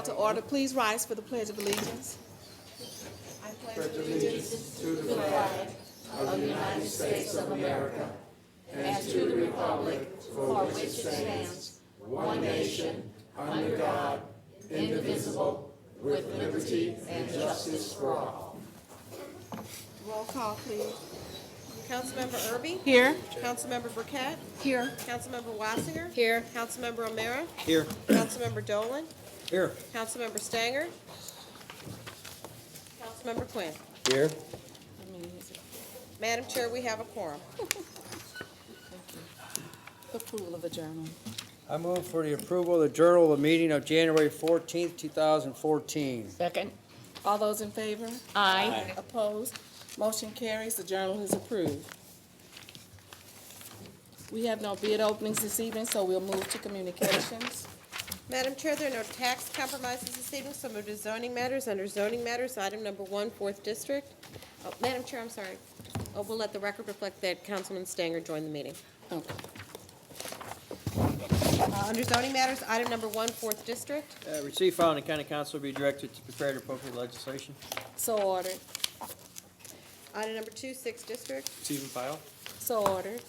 to order. Please rise for the Pledge of Allegiance. I pledge allegiance to the flag of the United States of America and to the republic for which it stands, one nation, under God, indivisible, with liberty and justice for all. Roll call, please. Councilmember Irby? Here. Councilmember Burkett? Here. Councilmember Wassinger? Here. Councilmember O'Meara? Here. Councilmember Dolan? Here. Councilmember Stanger? Councilmember Quinn? Here. Madam Chair, we have a quorum. Approval of the journal. I move for the approval of the journal of the meeting of January 14th, 2014. Second. All those in favor? Aye. Opposed? Motion carries. The journal is approved. We have no bid openings this evening, so we'll move to communications. Madam Chair, there are no tax compromises this evening, so move to zoning matters. Under zoning matters, item number 1, 4th District. Oh, Madam Chair, I'm sorry. Oh, we'll let the record reflect that Councilman Stanger joined the meeting. Okay. Under zoning matters, item number 1, 4th District. Receive, file, and the county council be directed to prepare the appropriate legislation. So ordered. Item number 2, 6th District. Receive and file. So ordered.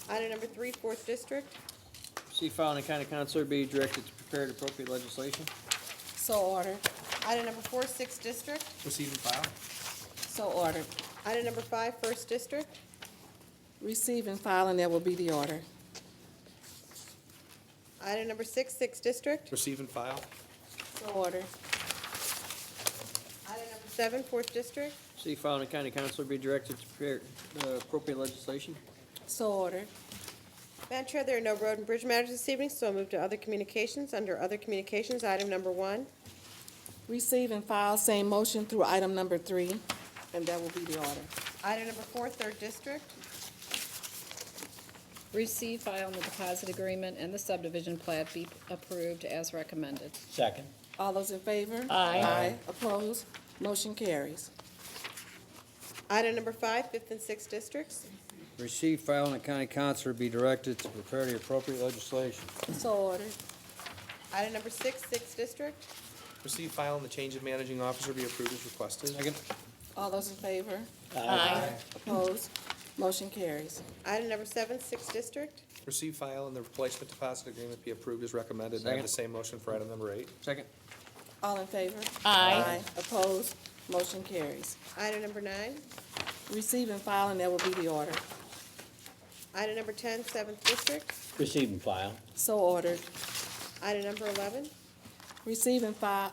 Item number 3, 4th District. Receive, file, and the county council be directed to prepare the appropriate legislation. So ordered. Item number 4, 6th District. Receive and file. So ordered. Item number 5, 1st District. Receive and file, and that will be the order. Item number 6, 6th District. Receive and file. So ordered. Item number 7, 4th District. Receive, file, and the county council be directed to prepare the appropriate legislation. So ordered. Madam Chair, there are no road and bridge matters this evening, so I'll move to other communications. Under other communications, item number 1. Receive and file, same motion through item number 3, and that will be the order. Item number 4, 3rd District. Receive, file, and the deposit agreement and the subdivision plat be approved as recommended. Second. All those in favor? Aye. Opposed? Motion carries. Item number 5, 5th and 6th Districts. Receive, file, and the county council be directed to prepare the appropriate legislation. So ordered. Item number 6, 6th District. Receive, file, and the change of managing officer be approved as requested. Second. All those in favor? Aye. Opposed? Motion carries. Item number 7, 6th District. Receive, file, and the replacement deposit agreement be approved as recommended. And I have the same motion for item number 8. Second. All in favor? Aye. Opposed? Motion carries. Item number 9. Receive and file, and that will be the order. Item number 10, 7th District. Receive and file. So ordered. Item number 11. Receive and file,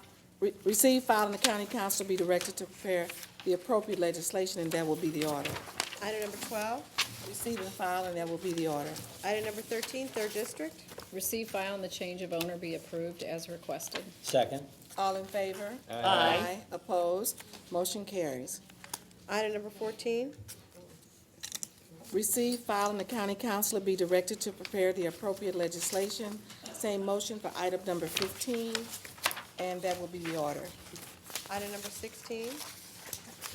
receive, file, and the county council be directed to prepare the appropriate legislation, and that will be the order. Item number 12. Receive and file, and that will be the order. Item number 13, 3rd District. Receive, file, and the change of owner be approved as requested. Second. All in favor? Aye. Opposed? Motion carries. Item number 14. Receive, file, and the county council be directed to prepare the appropriate legislation. Same motion for item number 15, and that will be the order. Item number 16.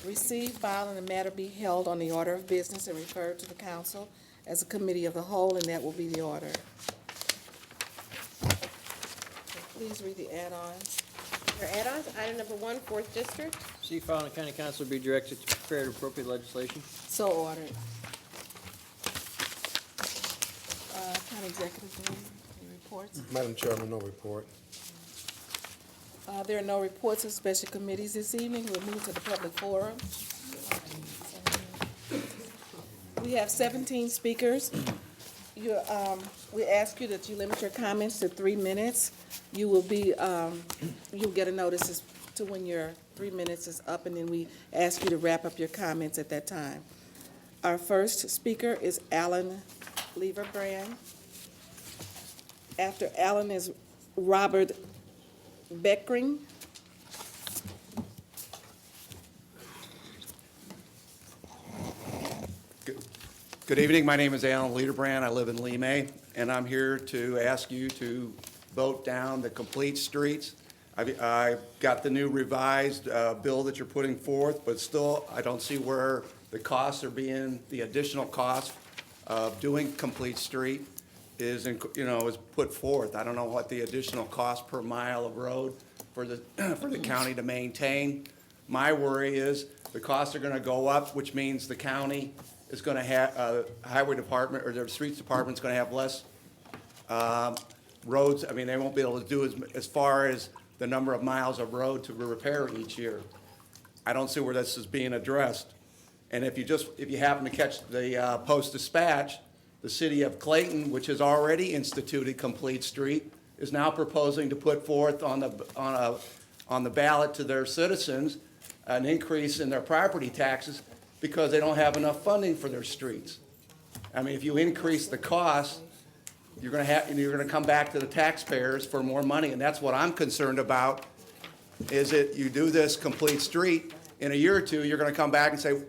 Receive, file, and the matter be held on the order of business and referred to the council as a committee of the whole, and that will be the order. Please read the add-ons. Your add-ons, item number 1, 4th District. Receive, file, and the county council be directed to prepare the appropriate legislation. So ordered. County Executive Board, any reports? Madam Chairman, no report. There are no reports of special committees this evening. We'll move to the public forum. We have 17 speakers. We ask you that you limit your comments to 3 minutes. You will be, you'll get a notice as to when your 3 minutes is up, and then we ask you to wrap up your comments at that time. Our first speaker is Alan Leverbrand. After Alan is Robert Beckring. Good evening. My name is Alan Lederbrand. I live in Lime, and I'm here to ask you to vote down the complete streets. I got the new revised bill that you're putting forth, but still I don't see where the costs are being, the additional cost of doing complete street is, is put forth. I don't know what the additional cost per mile of road for the, for the county to maintain. My worry is the costs are gonna go up, which means the county is gonna have, highway department or the streets department's gonna have less roads. I mean, they won't be able to do as far as the number of miles of road to repair each year. I don't see where this is being addressed. And if you happen to catch the Post-Dispatch, the city of Clayton, which has already instituted Complete Street, is now proposing to put forth on the ballot to their citizens an increase in their property taxes because they don't have enough funding for their streets. I mean, if you increase the cost, you're gonna come back to the taxpayers for more money, and that's what I'm concerned about, is that you do this Complete Street, in a year or two, you're gonna come back and say,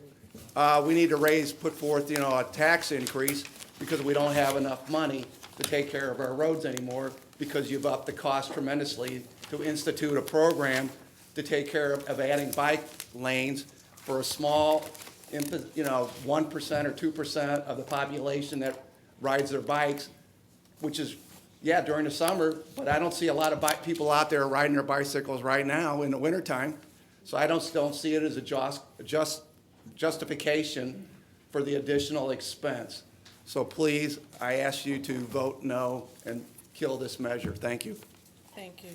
we need to put forth, a tax increase because we don't have enough money to take care of our roads anymore because you've upped the cost tremendously to institute a program to take care of adding bike lanes for a small, 1% or 2% of the population that rides their bikes, which is, yeah, during the summer, but I don't see a lot of people out there riding their bicycles right now in the wintertime. So I don't see it as a justification for the additional expense. So please, I ask you to vote no and kill this measure. Thank you. Thank you.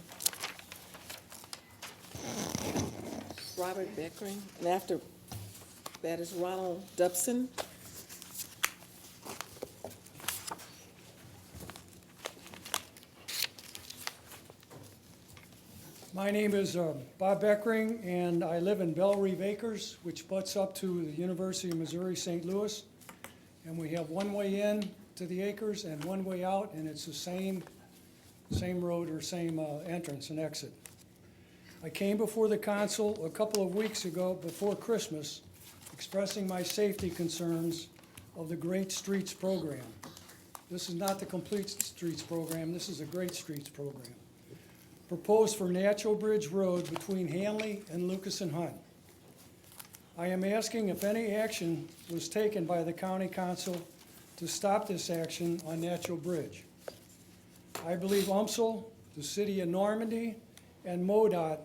Robert Beckering, and after that is Ronald Dubson. My name is Bob Beckering, and I live in Belle Reve Acres, which butts up to the University of Missouri St. Louis. And we have one way in to the acres and one way out, and it's the same road or same entrance and exit. I came before the council a couple of weeks ago before Christmas expressing my safety concerns of the Great Streets program. This is not the Complete Streets program, this is a Great Streets program, proposed for Natural Bridge Road between Hanley and Lucas and Hunt. I am asking if any action was taken by the county council to stop this action on Natural Bridge. I believe UMSL, the city of Normandy, and MoDOT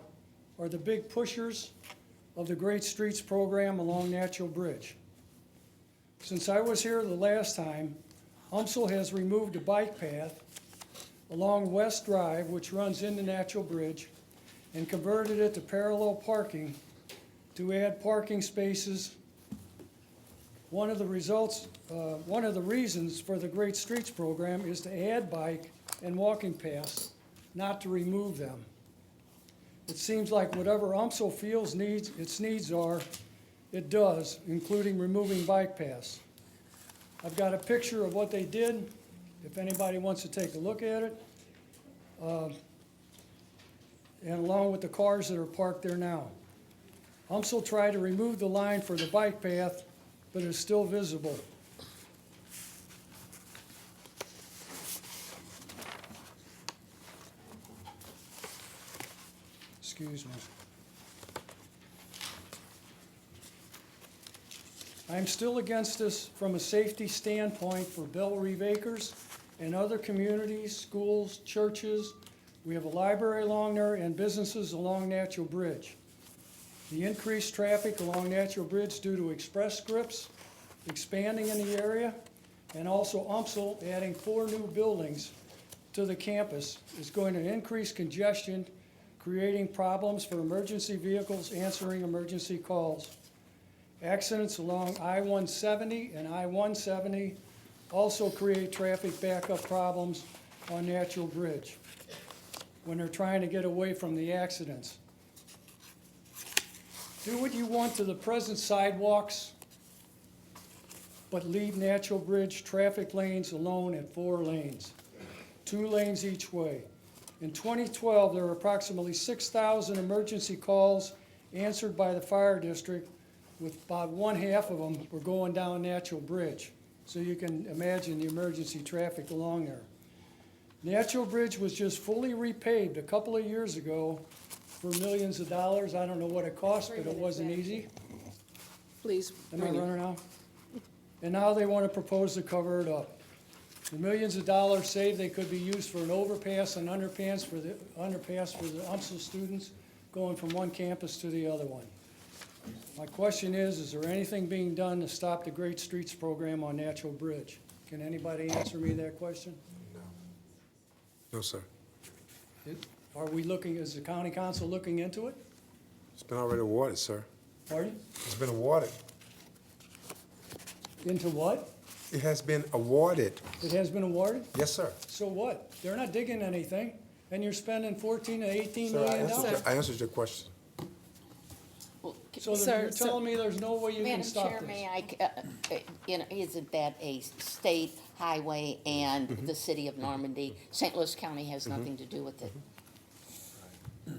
are the big pushers of the Great Streets program along Natural Bridge. Since I was here the last time, UMSL has removed a bike path along West Drive, which runs into Natural Bridge, and converted it to parallel parking to add parking spaces. One of the reasons for the Great Streets program is to add bike and walking paths, not to remove them. It seems like whatever UMSL feels its needs are, it does, including removing bike paths. I've got a picture of what they did, if anybody wants to take a look at it, and along with the cars that are parked there now. UMSL tried to remove the line for the bike path, but it's still visible. Excuse me. I'm still against this from a safety standpoint for Belle Reve Acres and other communities, schools, churches. We have a library along there and businesses along Natural Bridge. The increased traffic along Natural Bridge due to Express Scripts expanding in the area, and also UMSL adding 4 new buildings to the campus is going to increase congestion, creating problems for emergency vehicles answering emergency calls. Accidents along I-170 and I-170 also create traffic backup problems on Natural Bridge when they're trying to get away from the accidents. Do what you want to the present sidewalks, but leave Natural Bridge traffic lanes alone at 4 lanes, 2 lanes each way. In 2012, there were approximately 6,000 emergency calls answered by the fire district, with about 1/2 of them were going down Natural Bridge. So you can imagine the emergency traffic along there. Natural Bridge was just fully repaved a couple of years ago for millions of dollars. I don't know what it cost, but it wasn't easy. Please Am I bring it. running out? And now they want to propose to cover it up. The millions of dollars saved, they could be used for an overpass and underpass for the UMSL students going from one campus to the other one. My question is there anything being done to stop the Great Streets program on Natural Bridge? Can anybody answer me that question? No, sir. Are we looking, is the county council looking into it? It's been already awarded, sir. Pardon? It's been awarded. Into what? It has been awarded. It has been awarded? Yes, sir. So what? They're not digging anything, and you're spending 14 to 18 Sir, million dollars. I answered your question. So Sir, you're telling me there's no way you can Madam stop Chair, this? may I, isn't that a state highway and the city of Normandy? St. Louis County has nothing to do with it. Yeah,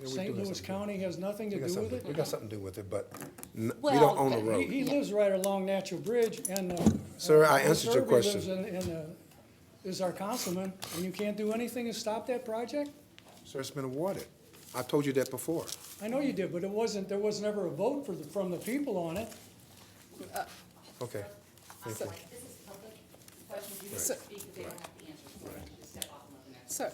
we St. do have Louis something. County has nothing to do with it? We got something to do with it, but we Well, don't own the but- road. He lives right along Natural Bridge, and Sir, I Ms. answered your Irby question. lives is our councilman, and you can't do anything to stop that project? Sir, it's been awarded. I told you that before. I know you did, but there was never a vote from the people on it. Okay. Thank you. Sir,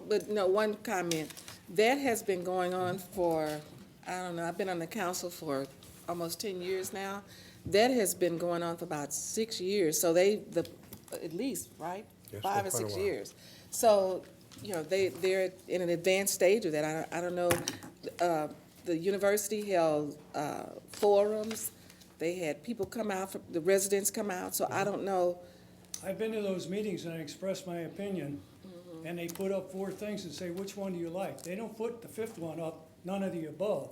but no, one comment. That has been going on for, I don't know, I've been on the council for almost 10 years now. That has been going on for about 6 years, so at least, right? Yes, 5 for or quite a 6 while. years. So, they're in an advanced stage of that. I don't know, the university held forums. They had people come out, the residents come out, so I don't know. I've been to those meetings and I expressed my opinion, and they put up 4 things and say, which one do you like? They don't put the 5th one up, none of the above.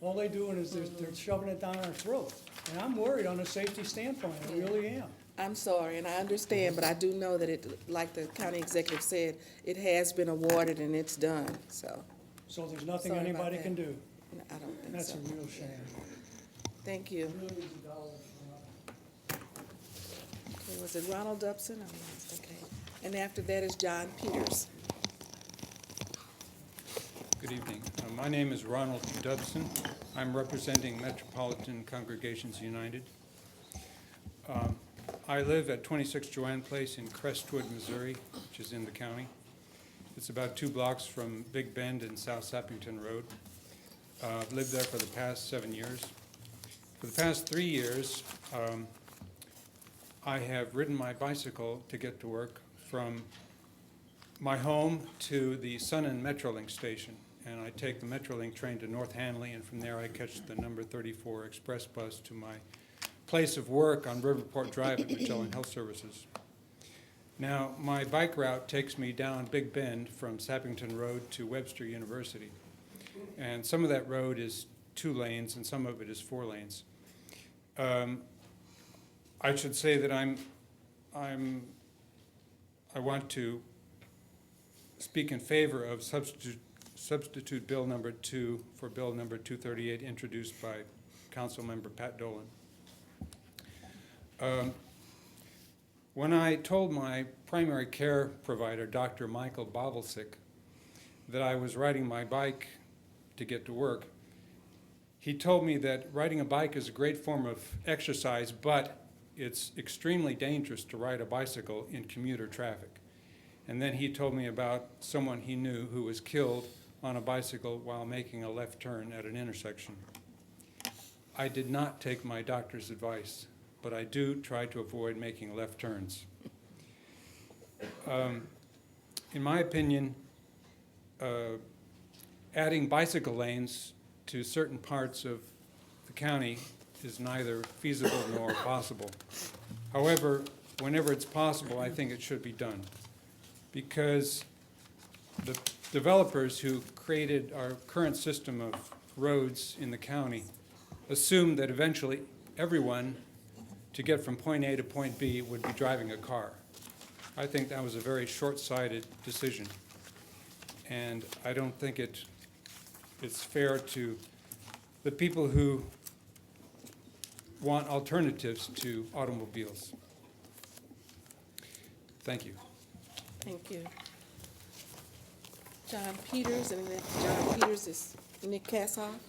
All they doing is they're shoving it down our throat. And I'm worried on a safety standpoint, I really am. I'm sorry, and I understand, but I do know that it, like the county executive said, it has been awarded and it's done, so. So there's nothing Sorry about anybody that. can do. I don't think That's so. a real shame. Thank you. Millions of dollars for nothing. Okay, was it Ronald Dubson? I'm lost, okay. And after that is John Peters. Good evening. My name is Ronald Dubson. I'm representing Metropolitan Congregations United. I live at 26 Joanne Place in Crestwood, Missouri, which is in the county. It's about 2 blocks from Big Bend and South Sappington Road. I've lived there for the past 7 years. For the past 3 years, I have ridden my bicycle to get to work from my home to the Sun and Metrolink station. And I take the Metrolink train to North Hanley, and from there I catch the number 34 express bus to my place of work on Riverport Drive at Magellan Health Services. Now, my bike route takes me down Big Bend from Sappington Road to Webster University. And some of that road is 2 lanes and some of it is 4 lanes. I should say that I want to speak in favor of substitute bill number 2 for bill number 238 introduced by Councilmember Pat Dolan. When I told my primary care provider, Dr. Michael Bovelsick, that I was riding my bike to get to work, he told me that riding a bike is a great form of exercise, but it's extremely dangerous to ride a bicycle in commuter traffic. And then he told me about someone he knew who was killed on a bicycle while making a left turn at an intersection. I did not take my doctor's advice, but I do try to avoid making left turns. In my opinion, adding bicycle lanes to certain parts of the county is neither feasible nor possible. However, whenever it's possible, I think it should be done, because the developers who created our current system of roads in the county assumed that eventually everyone, to get from point A to point B, would be driving a car. I think that was a very short-sighted decision, and I don't think it's fair to the people who want alternatives to automobiles. Thank you. Thank you. John Peters, and then John Peters is Nick Kassoff.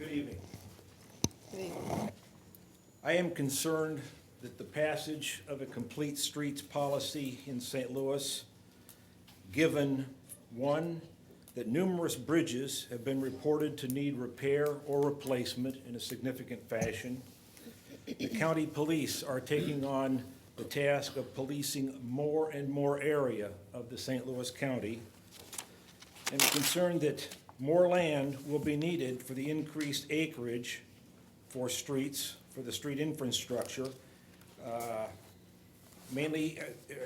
Good evening. I am concerned that the passage of a complete streets policy in St. Louis, given, one, that numerous bridges have been reported to need repair or replacement in a significant fashion, the county police are taking on the task of policing more and more area of the St. Louis County, and concerned that more land will be needed for the increased acreage for streets, for the street infrastructure, mainly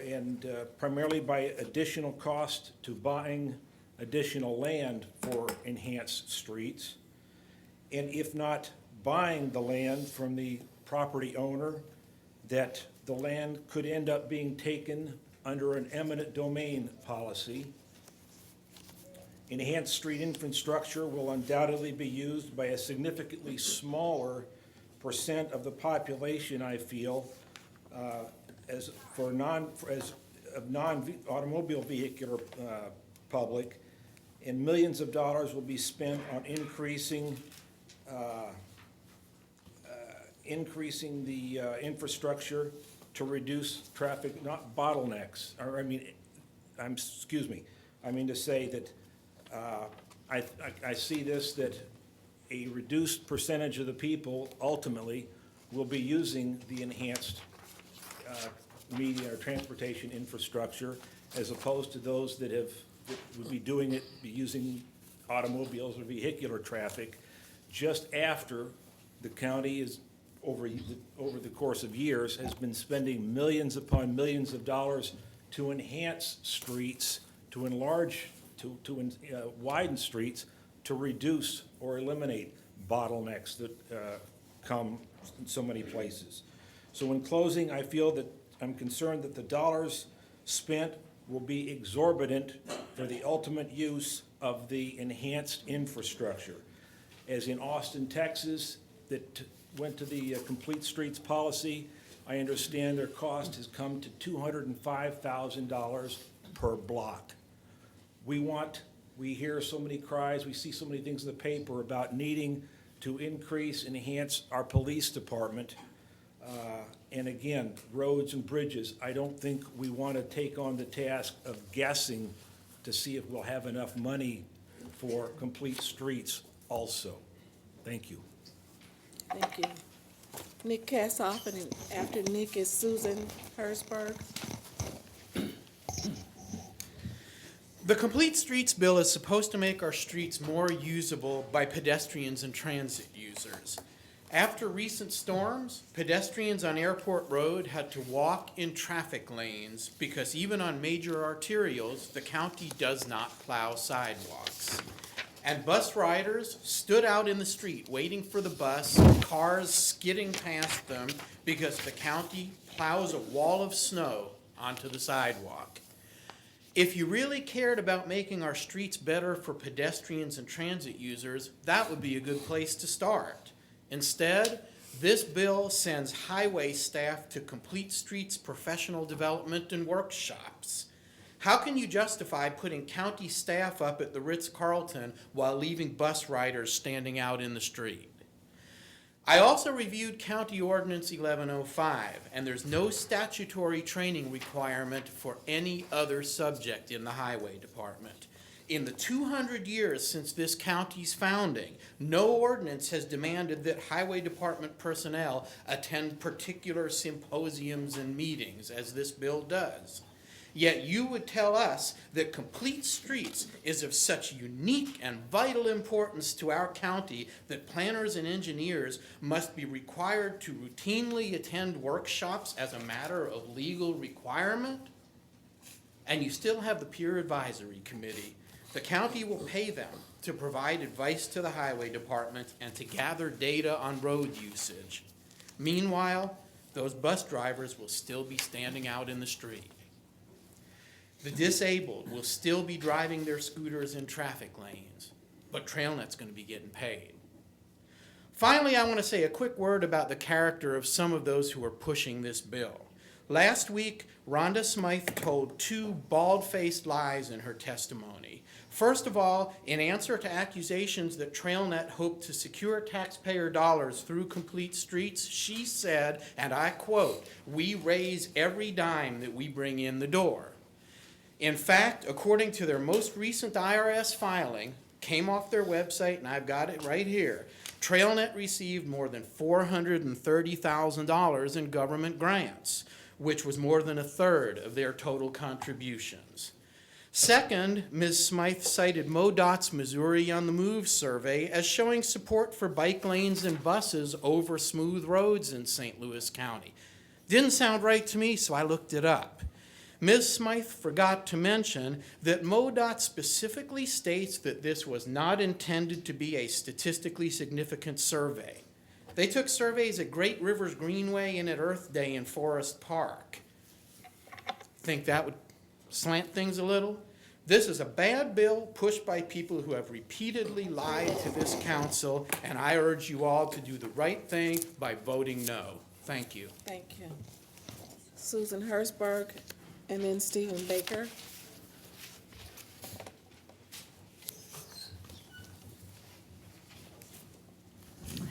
and primarily by additional cost to buying additional land for enhanced streets. And if not buying the land from the property owner, that the land could end up being taken under an eminent domain policy. Enhanced street infrastructure will undoubtedly be used by a significantly smaller percent of the population, I feel, as non-automobile vehicular public, and millions of dollars will be spent on increasing the infrastructure to reduce traffic, not bottlenecks, or I mean to say that I see this, that a reduced percentage of the people ultimately will be using the enhanced media or transportation infrastructure, as opposed to those that would be doing it, be using automobiles or vehicular traffic, just after the county is, over the course of years, has been spending millions upon millions of dollars to enhance streets, to enlarge, to widen streets, to reduce or eliminate bottlenecks that come in so many places. So in closing, I feel that I'm concerned that the dollars spent will be exorbitant for the ultimate use of the enhanced infrastructure. As in Austin, Texas, that went to the complete streets policy, I understand their cost has come to $205,000 per block. We hear so many cries, we see so many things in the paper about needing to increase, enhance our police department. And again, roads and bridges, I don't think we want to take on the task of guessing to see if we'll have enough money for complete streets also. Thank you. Thank you. Nick Kassoff, and after Nick is Susan Hersberg. The Complete Streets Bill is supposed to make our streets more usable by pedestrians and transit users. After recent storms, pedestrians on Airport Road had to walk in traffic lanes because even on major arterials, the county does not plow sidewalks. And bus riders stood out in the street waiting for the bus, cars skidding past them because the county plows a wall of snow onto the sidewalk. If you really cared about making our streets better for pedestrians and transit users, that would be a good place to start. Instead, this bill sends highway staff to Complete Streets professional development and workshops. How can you justify putting county staff up at the Ritz-Carlton while leaving bus riders standing out in the street? I also reviewed County Ordinance 1105, and there's no statutory training requirement for any other subject in the Highway Department. In the 200 years since this county's founding, no ordinance has demanded that Highway Department personnel attend particular symposiums and meetings, as this bill does. Yet you would tell us that Complete Streets is of such unique and vital importance to our county that planners and engineers must be required to routinely attend workshops as a matter of legal requirement? And you still have the Peer Advisory Committee. The county will pay them to provide advice to the Highway Department and to gather data on road usage. Meanwhile, those bus drivers will still be standing out in the street. The disabled will still be driving their scooters in traffic lanes, but TrailNet's going to be getting paid. Finally, I want to say a quick word about the character of some of those who are pushing this bill. Last week, Rhonda Smythe told two bald-faced lies in her testimony. First of all, in answer to accusations that TrailNet hoped to secure taxpayer dollars through Complete Streets, she said, and I quote, "We raise every dime that we bring in the door." In fact, according to their most recent IRS filing, came off their website, and I've got it right here, TrailNet received more than $430,000 in government grants, which was more than a third of their total contributions. Second, Ms. Smythe cited MoDOT's Missouri on the Move survey as showing support for bike lanes and buses over smooth roads in St. Louis County. Didn't sound right to me, so I looked it up. Ms. Smythe forgot to mention that MoDOT specifically states that this was not intended to be a statistically significant survey. They took surveys at Great Rivers Greenway and at Earth Day in Forest Park. Think that would slant things a little? This is a bad bill pushed by people who have repeatedly lied to this council, and I urge you all to do the right thing by voting no. Thank you. Thank you. Susan Herzberg, and then Stephen Baker.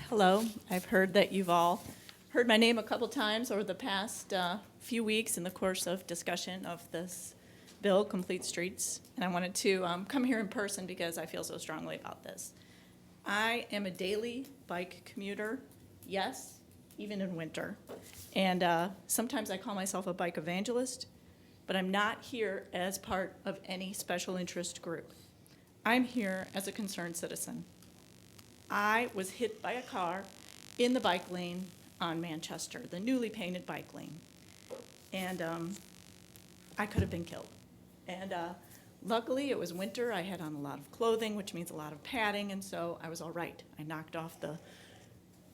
Hello. I've heard that you've all heard my name a couple times over the past few weeks in the course of discussion of this bill, Complete Streets, and I wanted to come here in person because I feel so strongly about this. I am a daily bike commuter, yes, even in winter, and sometimes I call myself a bike evangelist, but I'm not here as part of any special interest group. I'm here as a concerned citizen. I was hit by a car in the bike lane on Manchester, the newly painted bike lane. And I could have been killed. And luckily it was winter. I had on a lot of clothing, which means a lot of padding, and so I was all right. I knocked off the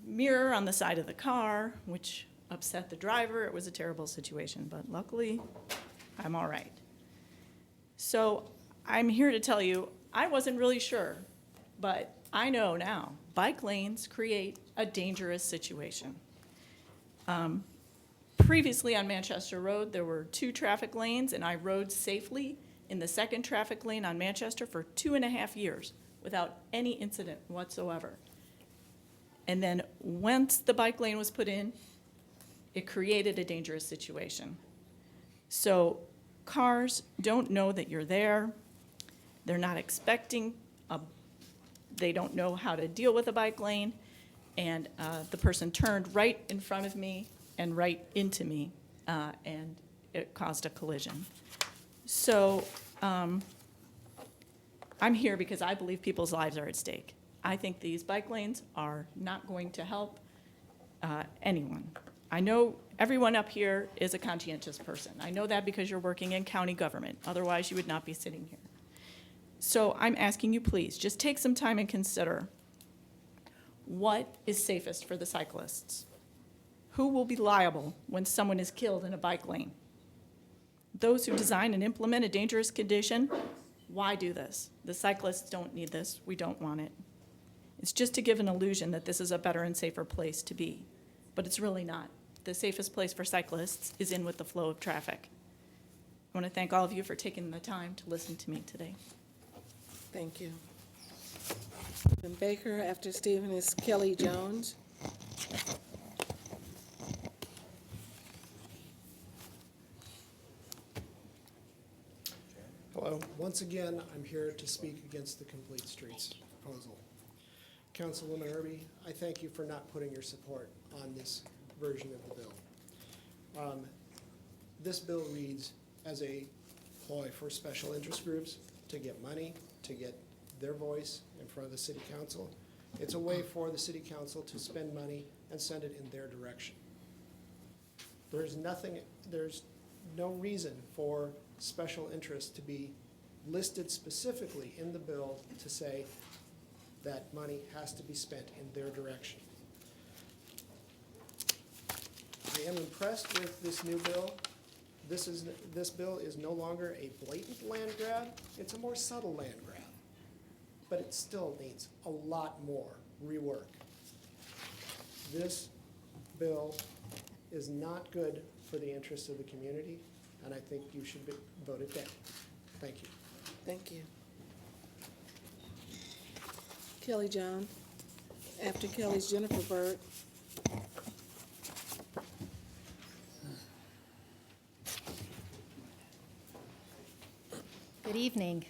mirror on the side of the car, which upset the driver. It was a terrible situation, but luckily I'm all right. So I'm here to tell you, I wasn't really sure, but I know now, bike lanes create a dangerous situation. Previously on Manchester Road, there were 2 traffic lanes, and I rode safely in the second traffic lane on Manchester for 2.5 years without any incident whatsoever. And then once the bike lane was put in, it created a dangerous situation. So cars don't know that you're there. They're not expecting they don't know how to deal with a bike lane, and the person turned right in front of me and right into me, and it caused a collision. So I'm here because I believe people's lives are at stake. I think these bike lanes are not going to help anyone. I know everyone up here is a conscientious person. I know that because you're working in county government. Otherwise, you would not be sitting here. So I'm asking you, please, just take some time and consider what is safest for the cyclists. Who will be liable when someone is killed in a bike lane? Those who design and implement a dangerous condition, why do this? The cyclists don't need this. We don't want it. It's just to give an illusion that this is a better and safer place to be, but it's really not. The safest place for cyclists is in with the flow of traffic. I want to thank all of you for taking the time to listen to me today. Thank you. Stephen Baker, after Stephen is Kelly Jones. Hello. Once again, I'm here to speak against the Complete Streets proposal. Councilwoman Irby, I thank you for not putting your support on this version of the bill. This bill reads as a ploy for special interest groups to get money, to get their voice in front of the city council. It's a way for the city council to spend money and send it in their direction. There's no reason for special interest to be listed specifically in the bill to say that money has to be spent in their direction. I am impressed with this new bill. This bill is no longer a blatant land grab, it's a more subtle land grab. But it still needs a lot more rework. This bill is not good for the interest of the community, and I think you should vote it down. Thank you. Thank you. Kelly John. After Kelly's Jennifer Byrd. Good evening.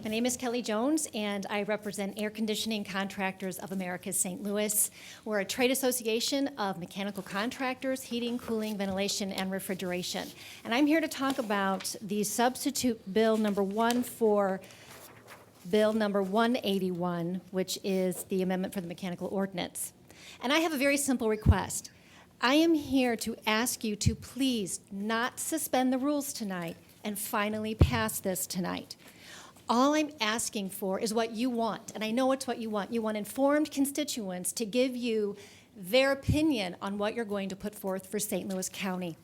My name is Kelly Jones, and I represent Air Conditioning Contractors of America, St. Louis. We're a trade association of mechanical contractors, heating, cooling, ventilation, and refrigeration. And I'm here to talk about the substitute bill number 1 for bill number 181, which is the amendment for the mechanical ordinance. And I have a very simple request. I am here to ask you to please not suspend the rules tonight and finally pass this tonight. All I'm asking for is what you want, and I know it's what you want. You want informed constituents to give you their opinion on what you're going to put forth for St. Louis County.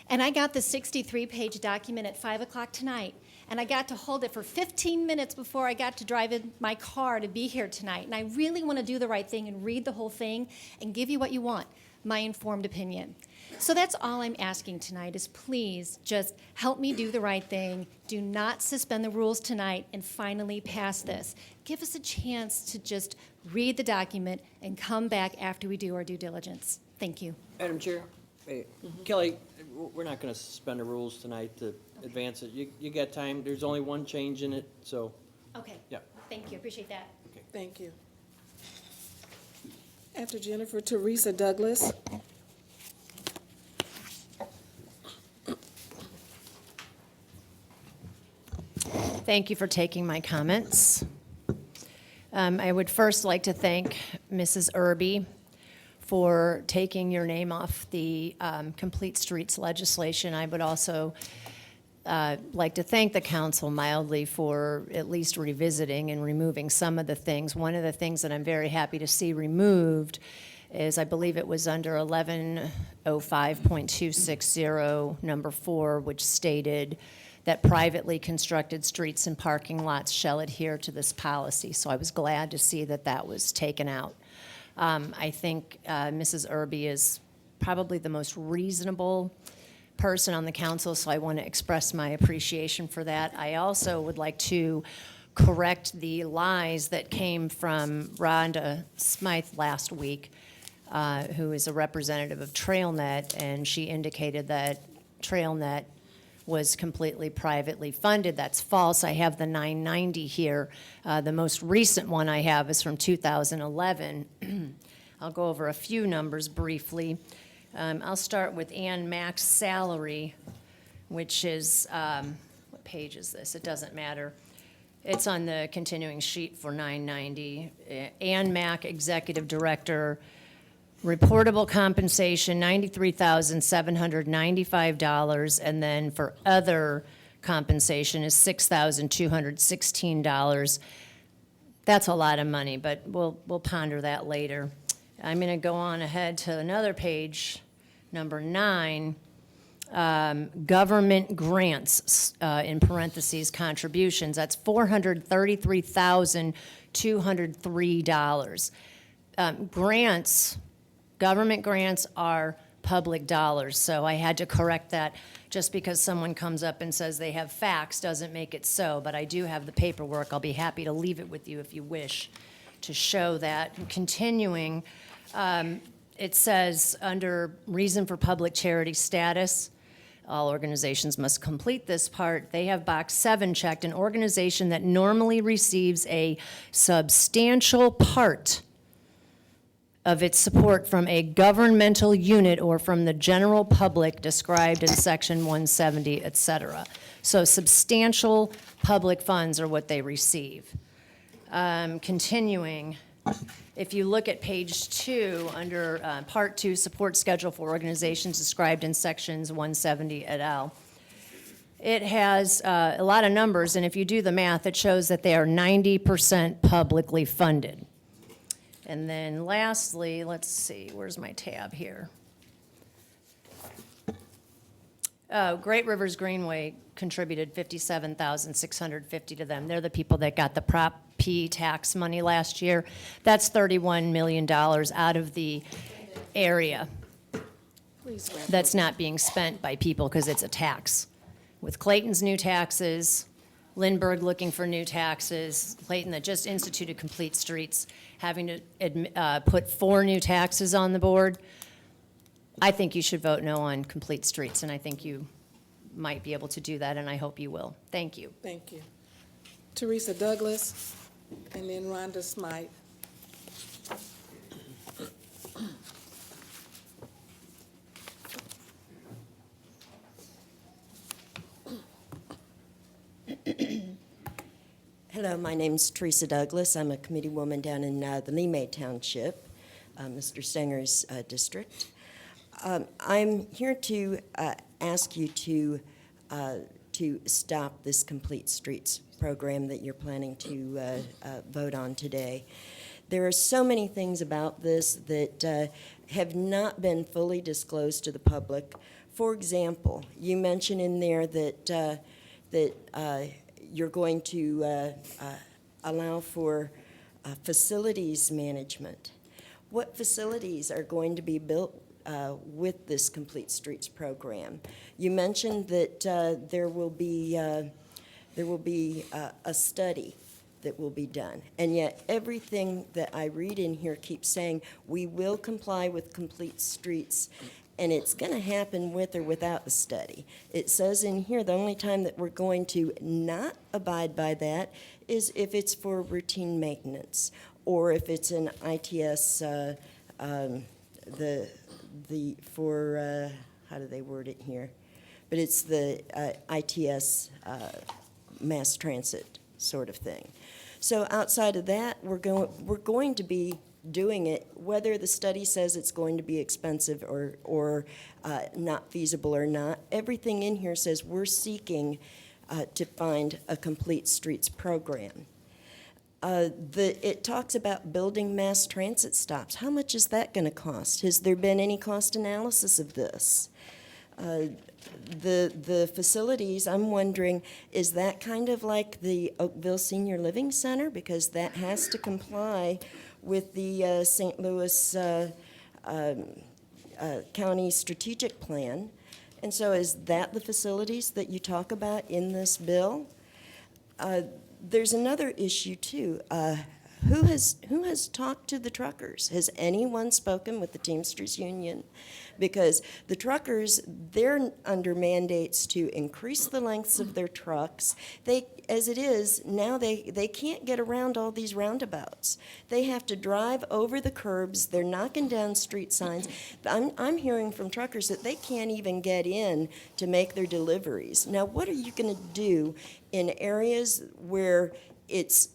And I got the 63-page document at 5 o'clock tonight, and I got to hold it for 15 minutes before I got to drive in my car to be here tonight. And I really want to do the right thing and read the whole thing and give you what you want, my informed opinion. So that's all I'm asking tonight is please just help me do the right thing. Do not suspend the rules tonight and finally pass this. Give us a chance to just read the document and come back after we do our due diligence. Thank you. Madam Chair, Kelly, we're not going to suspend the rules tonight to advance it. You got time. There's only one change in it, so. Okay. Yeah. Thank you. Appreciate that. Thank you. After Jennifer, Teresa Douglas. Thank you for taking my comments. I would first like to thank Mrs. Irby for taking your name off the Complete Streets legislation. I would also like to thank the council mildly for at least revisiting and removing some of the things. One of the things that I'm very happy to see removed is, I believe it was under 1105.260, number 4, which stated that privately constructed streets and parking lots shall adhere to this policy. So I was glad to see that that was taken out. I think Mrs. Irby is probably the most reasonable person on the council, so I want to express my appreciation for that. I also would like to correct the lies that came from Rhonda Smythe last week, who is a representative of TrailNet, and she indicated that TrailNet was completely privately funded. That's false. I have the 990 here. The most recent one I have is from 2011. I'll go over a few numbers briefly. I'll start with Ann Mack's salary, which is, what page is this? It doesn't matter. It's on the continuing sheet for 990. Ann Mack, Executive Director, reportable compensation, $93,795, and then for other compensation is $6,216. That's a lot of money, but we'll ponder that later. I'm going to go on ahead to another page, number 9, government grants, in parentheses, contributions. That's $433,203. Grants, government grants are public dollars, so I had to correct that. Just because someone comes up and says they have facts doesn't make it so, but I do have the paperwork. I'll be happy to leave it with you if you wish to show that. And continuing, it says under reason for public charity status, all organizations must complete this part. They have box 7 checked, an organization that normally receives a substantial part of its support from a governmental unit or from the general public described in section 170, et cetera. So substantial public funds are what they receive. Continuing, if you look at page 2, under part 2, support schedule for organizations described in sections 170 et al., it has a lot of numbers, and if you do the math, it shows that they are 90% publicly funded. And then lastly, let's see, where's my tab here? Oh, Great Rivers Greenway contributed $57,650 to them. They're the people that got the Prop P tax money last year. That's $31 million out of the area. Please wrap that's up. not being spent by people because it's a tax. With Clayton's new taxes, Lindbergh looking for new taxes, Clayton that just instituted Complete Streets, having to put 4 new taxes on the board, I think you should vote no on Complete Streets, and I think you might be able to do that, and I hope you will. Thank you. Thank you. Teresa Douglas, and then Rhonda Smythe. Hello, my name's Teresa Douglas. I'm a committee woman down in the Limay Township, Mr. Stenger's district. I'm here to ask you to stop this Complete Streets program that you're planning to vote on today. There are so many things about this that have not been fully disclosed to the public. For example, you mentioned in there that you're going to allow for facilities management. What facilities are going to be built with this Complete Streets program? You mentioned that there will be a study that will be done, and yet everything that I read in here keeps saying we will comply with Complete Streets, and it's going to happen with or without the study. It says in here the only time that we're going to not abide by that is if it's for routine maintenance, or if it's an ITS, how do they word it here? But it's the ITS mass transit sort of thing. So outside of that, we're going to be doing it, whether the study says it's going to be expensive or not feasible or not. Everything in here says we're seeking to find a Complete Streets program. It talks about building mass transit stops. How much is that going to cost? Has there been any cost analysis of this? The facilities, I'm wondering, is that kind of like the Oakville Senior Living Center? Because that has to comply with the St. Louis County Strategic Plan. And so is that the facilities that you talk about in this bill? There's another issue, too. Who has talked to the truckers? Has anyone spoken with the Teamsters Union? Because the truckers, they're under mandates to increase the lengths of their trucks. As it is, now they can't get around all these roundabouts. They have to drive over the curbs. They're knocking down street signs. I'm hearing from truckers that they can't even get in to make their deliveries. Now, what are you going to do in areas where it's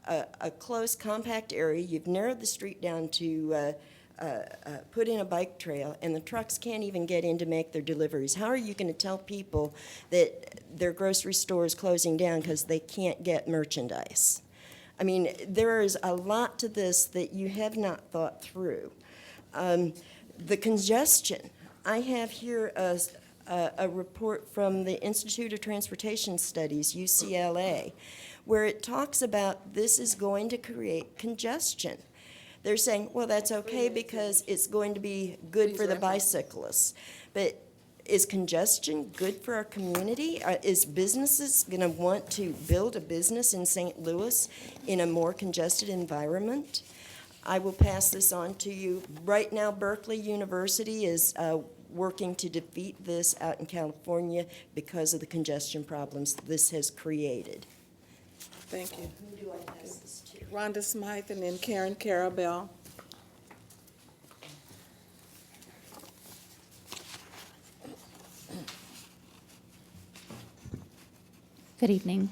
a close, compact area? You've narrowed the street down to put in a bike trail, and the trucks can't even get in to make their deliveries. How are you going to tell people that their grocery store is closing down because they can't get merchandise? I mean, there is a lot to this that you have not thought through. The congestion. I have here a report from the Institute of Transportation Studies, UCLA, where it talks about this is going to create congestion. They're saying, well, that's okay because it's going to be good for the bicyclists. But is congestion good for our community? Is businesses going to want to build a business in St. Louis in a more congested environment? I will pass this on to you. Right now, Berkeley University is working to defeat this out in California because of the congestion problems this has created. Thank you. Who do I pass this to? Rhonda Smythe and then Karen Carabell. Good evening.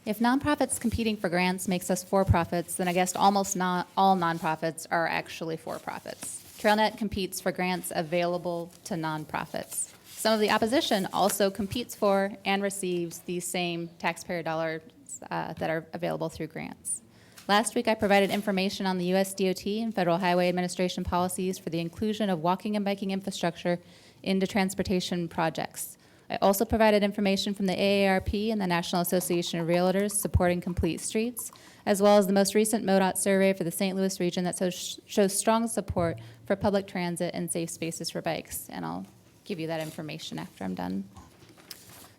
If nonprofits competing for grants makes us for-profits, then I guess almost not all nonprofits are actually for-profits. TrailNet competes for grants available to nonprofits. Some of the opposition also competes for and receives these same taxpayer dollars that are available through grants. Last week, I provided information on the U.S. DOT and Federal Highway Administration policies for the inclusion of walking and biking infrastructure into transportation projects. I also provided information from the AARP and the National Association of Realtors supporting complete streets, as well as the most recent MoDOT survey for the St. Louis region that shows strong support for public transit and safe spaces for bikes. And I'll give you that information after I'm done.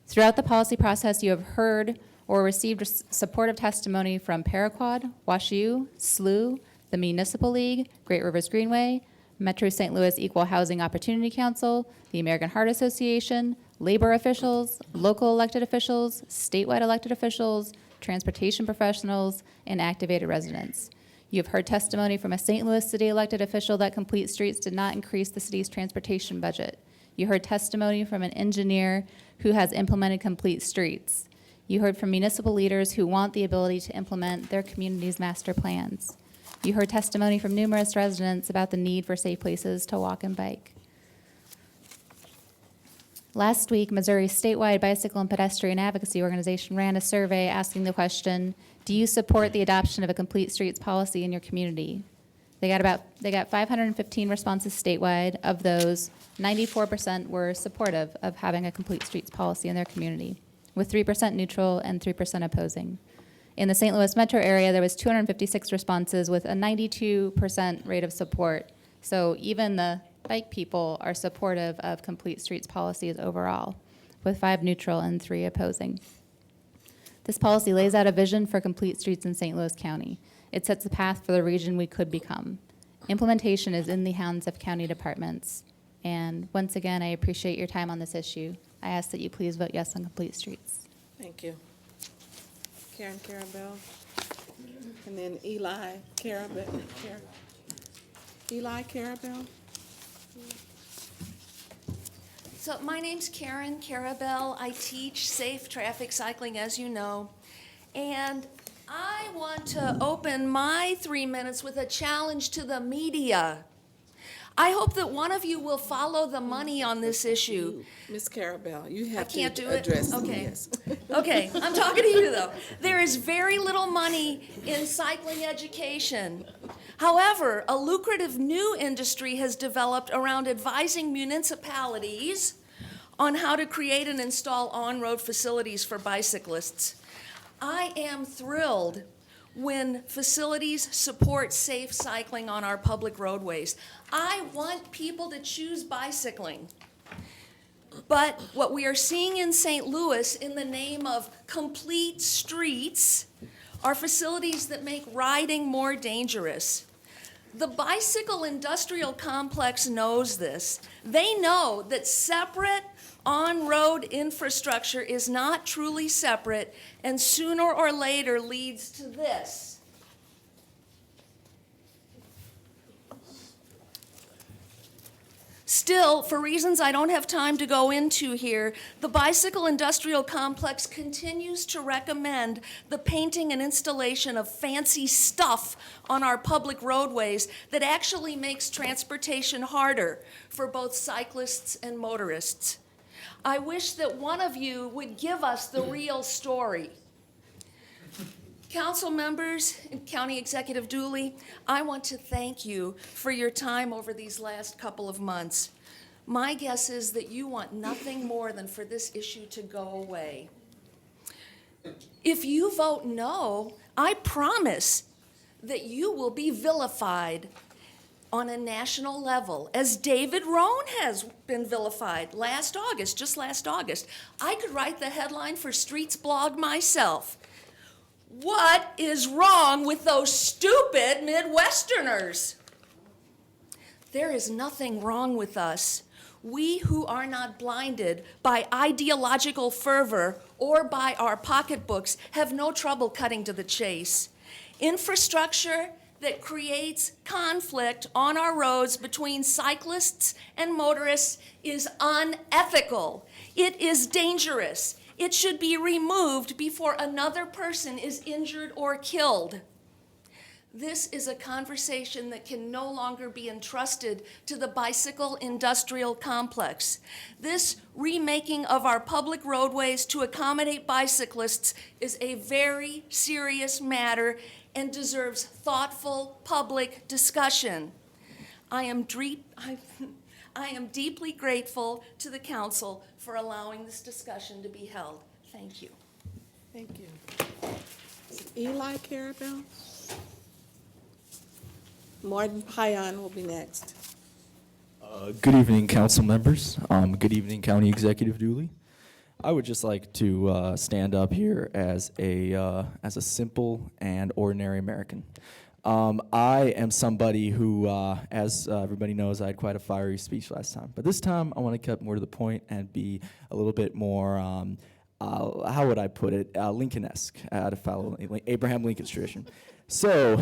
Throughout the policy process, you have heard or received supportive testimony from Paraquad, WashU, SLU, the Municipal League, Great Rivers Greenway, Metro St. Louis Equal Housing Opportunity Council, the American Heart Association, labor officials, local elected officials, statewide elected officials, transportation professionals, and activated residents. You have heard testimony from a St. Louis city elected official that complete streets did not increase the city's transportation budget. You heard testimony from an engineer who has implemented complete streets. You heard from municipal leaders who want the ability to implement their community's master plans. You heard testimony from numerous residents about the need for safe places to walk and bike. Last week, Missouri's statewide bicycle and pedestrian advocacy organization ran a survey asking the question, do you support the adoption of a complete streets policy in your community? They got 515 responses statewide. Of those, 94% were supportive of having a complete streets policy in their community, with 3% neutral and 3% opposing. In the St. Louis metro area, there was 256 responses with a 92% rate of support. So even the bike people are supportive of complete streets policies overall, with 5 neutral and 3 opposing. This policy lays out a vision for complete streets in St. Louis County. It sets a path for the region we could become. Implementation is in the hands of county departments. And once again, I appreciate your time on this issue. I ask that you please vote yes on complete streets. Thank you. Karen Carabell. And then Eli Carabell. Eli Carabell. So my name's Karen Carabell. I teach safe traffic cycling, as you know. And I want to open my 3 minutes with a challenge to the media. I hope that one of you will follow the money on this issue. Ms. Carabell, you have can't to do it? address Okay. this. Okay, I'm talking to you though. There is very little money in cycling education. However, a lucrative new industry has developed around advising municipalities on how to create and install on-road facilities for bicyclists. I am thrilled when facilities support safe cycling on our public roadways. I want people to choose bicycling. But what we are seeing in St. Louis in the name of complete streets are facilities that make riding more dangerous. The bicycle industrial complex knows this. They know that separate on-road infrastructure is not truly separate and sooner or later leads to this. Still, for reasons I don't have time to go into here, the bicycle industrial complex continues to recommend the painting and installation of fancy stuff on our public roadways that actually makes transportation harder for both cyclists and motorists. I wish that one of you would give us the real story. Council members and County Executive Dooley, I want to thank you for your time over these last couple of months. My guess is that you want nothing more than for this issue to go away. If you vote no, I promise that you will be vilified on a national level, as David Rohn has been vilified just last August. I could write the headline for Streets blog myself. What is wrong with those stupid Midwesterners? There is nothing wrong with us. We who are not blinded by ideological fervor or by our pocketbooks have no trouble cutting to the chase. Infrastructure that creates conflict on our roads between cyclists and motorists is unethical. It is dangerous. It should be removed before another person is injured or killed. This is a conversation that can no longer be entrusted to the bicycle industrial complex. This remaking of our public roadways to accommodate bicyclists is a very serious matter and deserves thoughtful public discussion. I I am deeply grateful to the council for allowing this discussion to be held. Thank you. Thank you. Is it Eli Carabell? Martin Payan will be next. Good evening, council members. Good evening, County Executive Dooley. I would just like to stand up here as a simple and ordinary American. I am somebody who, as everybody knows, I had quite a fiery speech last time. But this time, I want to cut more to the point and be a little bit more, how would I put it, Lincoln-esque, to follow Abraham Lincoln's tradition. So,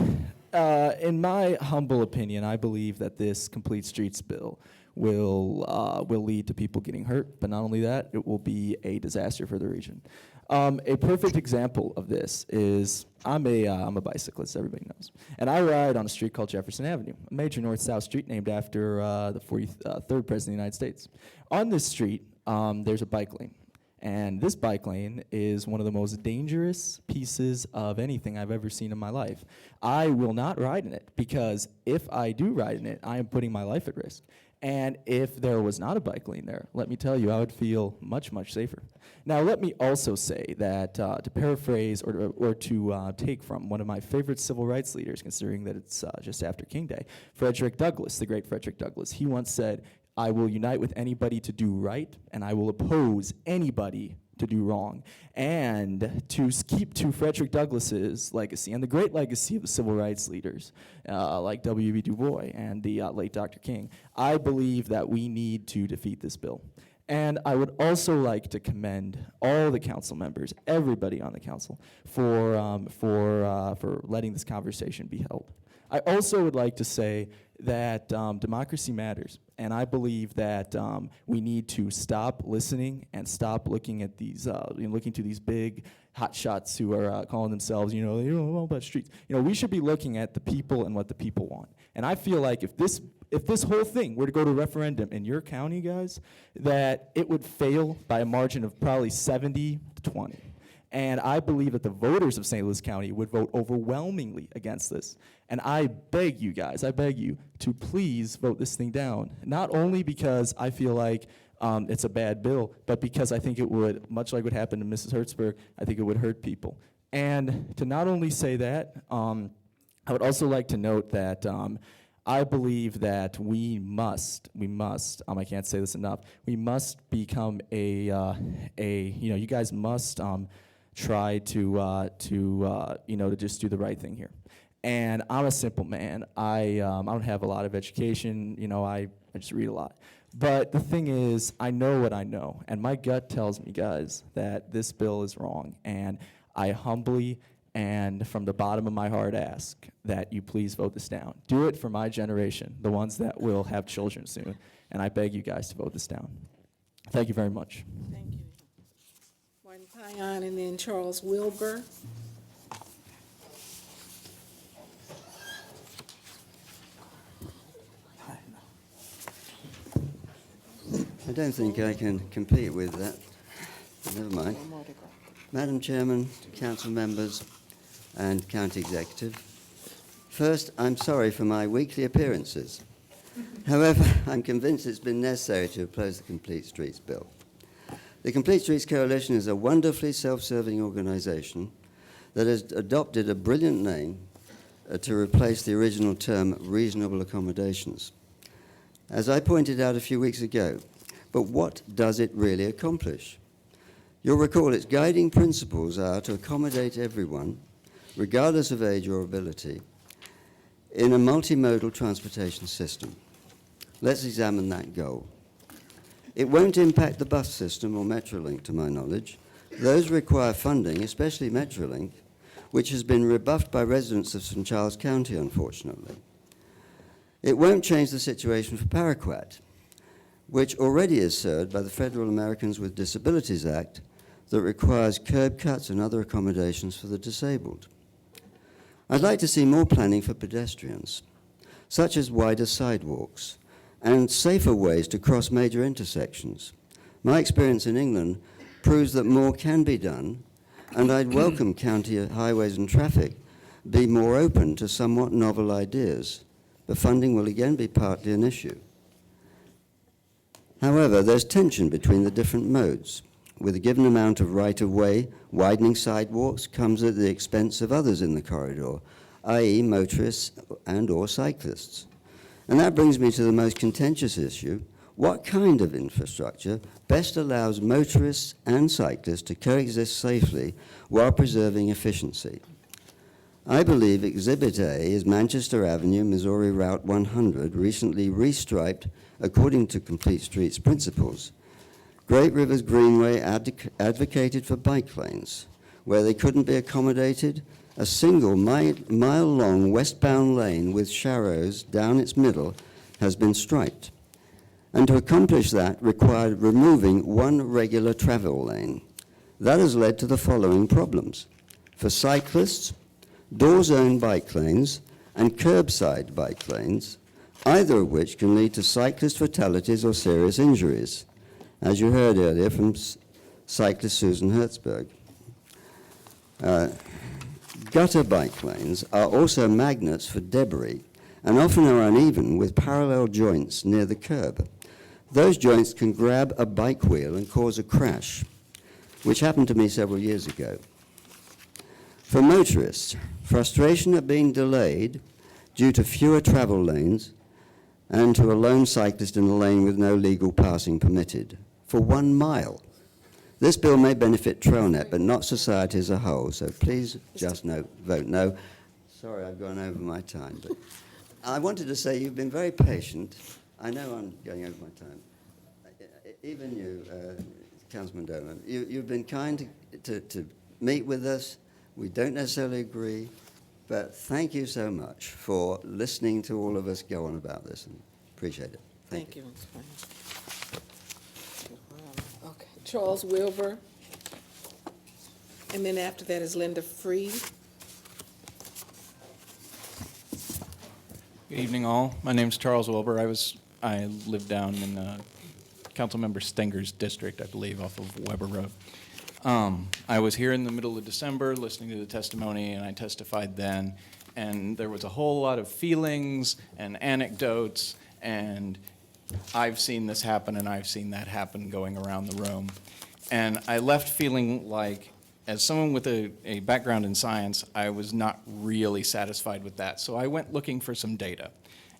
in my humble opinion, I believe that this complete streets bill will lead to people getting hurt, but not only that, it will be a disaster for the region. A perfect example of this is I'm a bicyclist, everybody knows, and I ride on a street called Jefferson Avenue, a major north-south street named after the 43rd President of the United States. On this street, there's a bike lane. And this bike lane is one of the most dangerous pieces of anything I've ever seen in my life. I will not ride in it because if I do ride in it, I am putting my life at risk. And if there was not a bike lane there, let me tell you, I would feel much, much safer. Now, let me also say that to paraphrase or to take from one of my favorite civil rights leaders, considering that it's just after King Day, Frederick Douglass, the great Frederick Douglass, he once said, "I will unite with anybody to do right, and I will oppose anybody to do wrong." And to keep to Frederick Douglass's legacy and the great legacy of the civil rights leaders like W.B. Du Bois and the late Dr. King, I believe that we need to defeat this bill. And I would also like to commend all the council members, everybody on the council, for letting this conversation be held. I also would like to say that democracy matters, and I believe that we need to stop listening and stop looking at these, looking to these big hotshots who are calling themselves, they don't know about streets. We should be looking at the people and what the people want. And I feel like if this whole thing were to go to referendum in your county, guys, that it would fail by a margin of probably 70-20. And I believe that the voters of St. Louis County would vote overwhelmingly against this. And I beg you guys, I beg you to please vote this thing down. Not only because I feel like it's a bad bill, but because I think it would, much like what happened to Mrs. Hertzberg, I think it would hurt people. And to not only say that, I would also like to note that I believe that we must, I can't say this enough, we must become you guys must try to just do the right thing here. And I'm a simple man. I don't have a lot of education. I just read a lot. But the thing is, I know what I know, and my gut tells me, guys, that this bill is wrong. And I humbly and from the bottom of my heart ask that you please vote this down. Do it for my generation, the ones that will have children soon. And I beg you guys to vote this down. Thank you very much. Thank you. Martin Payan and then Charles Wilbur. I don't think I can compete with that. Never mind. Madam Chairman, council members, and county executive. First, I'm sorry for my weekly appearances. However, I'm convinced it's been necessary to oppose the Complete Streets Bill. The Complete Streets Coalition is a wonderfully self-serving organization that has adopted a brilliant name to replace the original term reasonable accommodations. As I pointed out a few weeks ago, but what does it really accomplish? You'll recall its guiding principles are to accommodate everyone, regardless of age or ability, in a multimodal transportation system. Let's examine that goal. It won't impact the bus system or Metrolink, to my knowledge. Those require funding, especially Metrolink, which has been rebuffed by residents of St. Charles County, unfortunately. It won't change the situation for Paraquat, which already is served by the Federal Americans with Disabilities Act that requires curb cuts and other accommodations for the disabled. I'd like to see more planning for pedestrians, such as wider sidewalks and safer ways to cross major intersections. My experience in England proves that more can be done, and I'd welcome county highways and traffic be more open to somewhat novel ideas, but funding will again be partly an issue. However, there's tension between the different modes. With a given amount of right-of-way, widening sidewalks comes at the expense of others in the corridor, i.e. motorists and/or cyclists. And that brings me to the most contentious issue. What kind of infrastructure best allows motorists and cyclists to coexist safely while preserving efficiency? I believe Exhibit A is Manchester Avenue, Missouri Route 100, recently restriped according to Complete Streets principles. Great Rivers Greenway advocated for bike lanes. Where they couldn't be accommodated, a single mile-long westbound lane with sharrows down its middle has been striped. And to accomplish that required removing one regular travel lane. That has led to the following problems. For cyclists, door-zone bike lanes and curbside bike lanes, either of which can lead to cyclist fatalities or serious injuries, as you heard earlier from cyclist Susan Hertzberg. Gutter bike lanes are also magnets for debris and often are uneven with parallel joints near the curb. Those joints can grab a bike wheel and cause a crash, which happened to me several years ago. For motorists, frustration at being delayed due to fewer travel lanes and to a lone cyclist in a lane with no legal passing permitted for 1 mile. This bill may benefit TrailNet, but not society as a whole, so please just vote no. Sorry, I've gone over my time, but I wanted to say you've been very patient. I know I'm going over my time. Even you, Councilman Dolan, you've been kind to meet with us. We don't necessarily agree, but thank you so much for listening to all of us go on about this, and appreciate it. Thank you. Okay, Charles Wilbur. And then after that is Linda Freed. Good evening, all. My name's Charles Wilbur. I live down in Councilmember Stenger's district, I believe, off of Weber Road. I was here in the middle of December listening to the testimony, and I testified then, and there was a whole lot of feelings and anecdotes, and I've seen this happen and I've seen that happen going around the room. And I left feeling like, as someone with a background in science, I was not really satisfied with that. So I went looking for some data.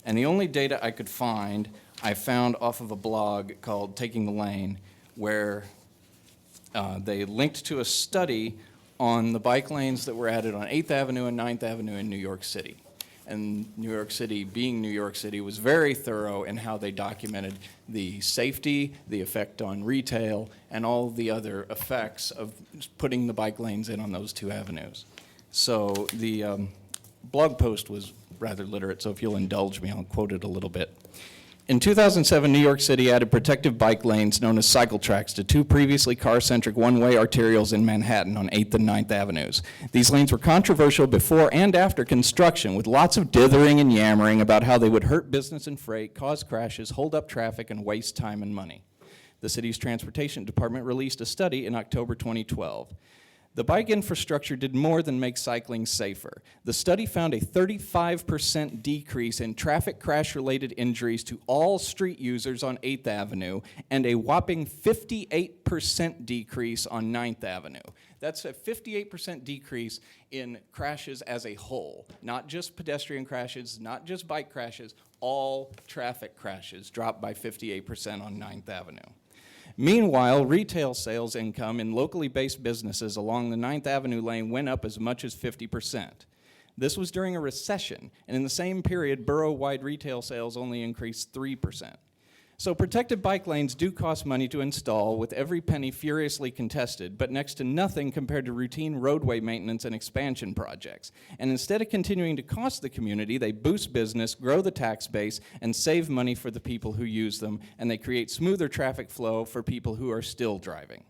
And the only data I could find, I found off of a blog called Taking the Lane, where they linked to a study on the bike lanes that were added on 8th Avenue and 9th Avenue in New York City. And New York City, being New York City, was very thorough in how they documented the safety, the effect on retail, and all the other effects of putting the bike lanes in on those two avenues. So the blog post was rather literate, so if you'll indulge me, I'll quote it a little bit. In 2007, New York City added protective bike lanes known as cycle tracks to two previously car-centric one-way arterials in Manhattan on 8th and 9th Avenues. These lanes were controversial before and after construction, with lots of dithering and yammering about how they would hurt business and freight, cause crashes, hold up traffic, and waste time and money. The city's transportation department released a study in October 2012. The bike infrastructure did more than make cycling safer. The study found a 35% decrease in traffic crash-related injuries to all street users on 8th Avenue and a whopping 58% decrease on 9th Avenue. That's a 58% decrease in crashes as a whole, not just pedestrian crashes, not just bike crashes, all traffic crashes dropped by 58% on 9th Avenue. Meanwhile, retail sales income in locally based businesses along the 9th Avenue lane went up as much as 50%. This was during a recession, and in the same period, borough-wide retail sales only increased 3%. So protected bike lanes do cost money to install, with every penny furiously contested, but next to nothing compared to routine roadway maintenance and expansion projects. And instead of continuing to cost the community, they boost business, grow the tax base, and save money for the people who use them, and they create smoother traffic flow for people who are still driving.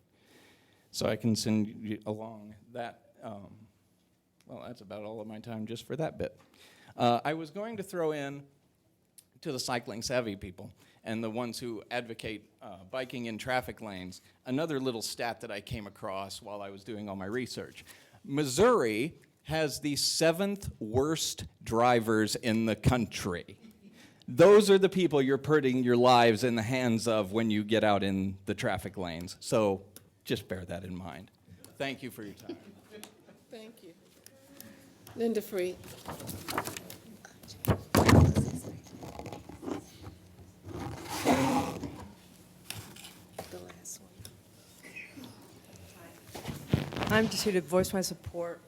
So I can send you along that. Well, that's about all of my time just for that bit. I was going to throw in to the cycling savvy people and the ones who advocate biking in traffic lanes, another little stat that I came across while I was doing all my research. Missouri has the 7th worst drivers in the country. those are the people you're putting your lives in the hands of when you get out in the traffic lanes. So just bear that in mind. Thank you for your time. Thank you. Linda Free. The last one. I'm just here to voice my support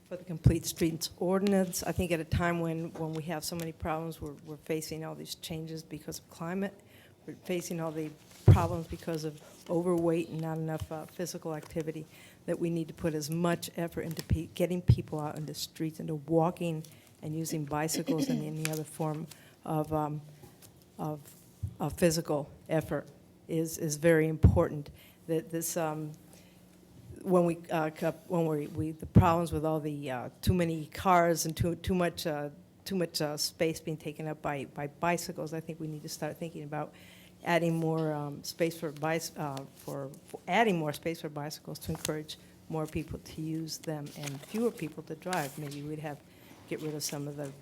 for the Complete Streets Ordinance. I think at a time when we have so many problems, we're facing all these changes because of climate. We're facing all the problems because of overweight and not enough physical activity, that we need to put as much effort into getting people out in the streets, into walking and using bicycles and any other form of physical effort is very important. That this when the problems with all the too many cars and too much space being taken up by bicycles, I think we need to start thinking about adding more space for adding more space for bicycles to encourage more people to use them and fewer people to drive. Maybe we'd get rid of some of the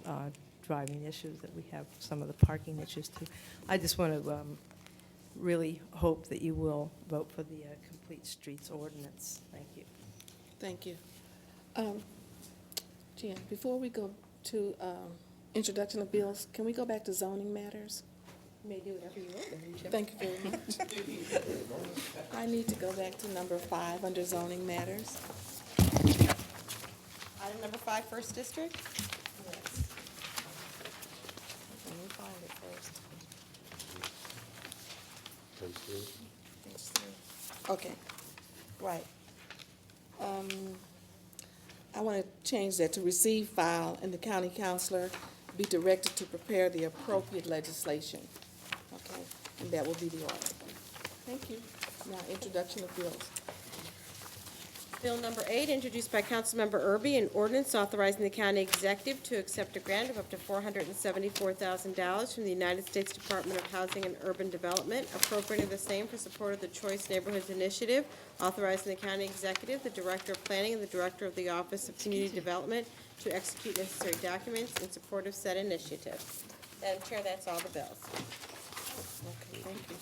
driving issues that we have, some of the parking issues too. I just want to really hope that you will vote for the Complete Streets Ordinance. Thank you. Thank you. Jan, before we go to introduction of bills, can we go back to zoning matters? You may do whatever you want, Madam Chair. Thank you very much. I need to go back to number 5 under zoning matters. Item number 5, First District. Yes. Let me find it first. Page 3. Okay, right. I want to change that to receive, file, and the county councilor be directed to prepare the appropriate legislation. Okay, and that will be the order. Thank you. Now, introduction of bills. Bill number 8, introduced by Councilmember Erby, an ordinance authorizing the county executive to accept a grant of up to $474,000 from the United States Department of Housing and Urban Development, appropriating the same for support of the Choice Neighborhoods Initiative, authorizing the county executive, the director of planning, and the director of the Office of Community Development to execute necessary documents in support of said initiative. Madam Chair, that's all the bills. Okay, thank you.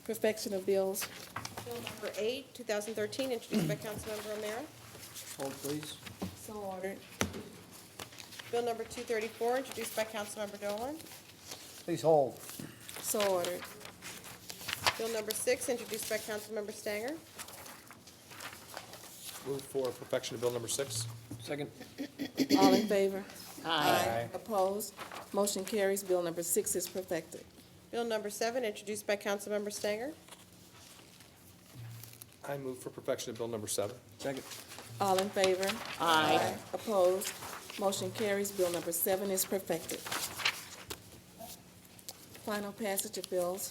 Perfection of bills. Bill number 8, 2013, introduced by Councilmember O'Meara. Hold, please. So ordered. Bill number 234, introduced by Councilmember Dolan. Please hold. So ordered. Bill number 6, introduced by Councilmember Stanger. Move for perfection of bill number 6. Second. All in favor? Aye. Opposed? Motion carries. Bill number 6 is perfected. Bill number 7, introduced by Councilmember Stanger. I move for perfection of bill number 7. Second. All in favor? Aye. Opposed? Motion carries. Bill number 7 is perfected. Final passage of bills.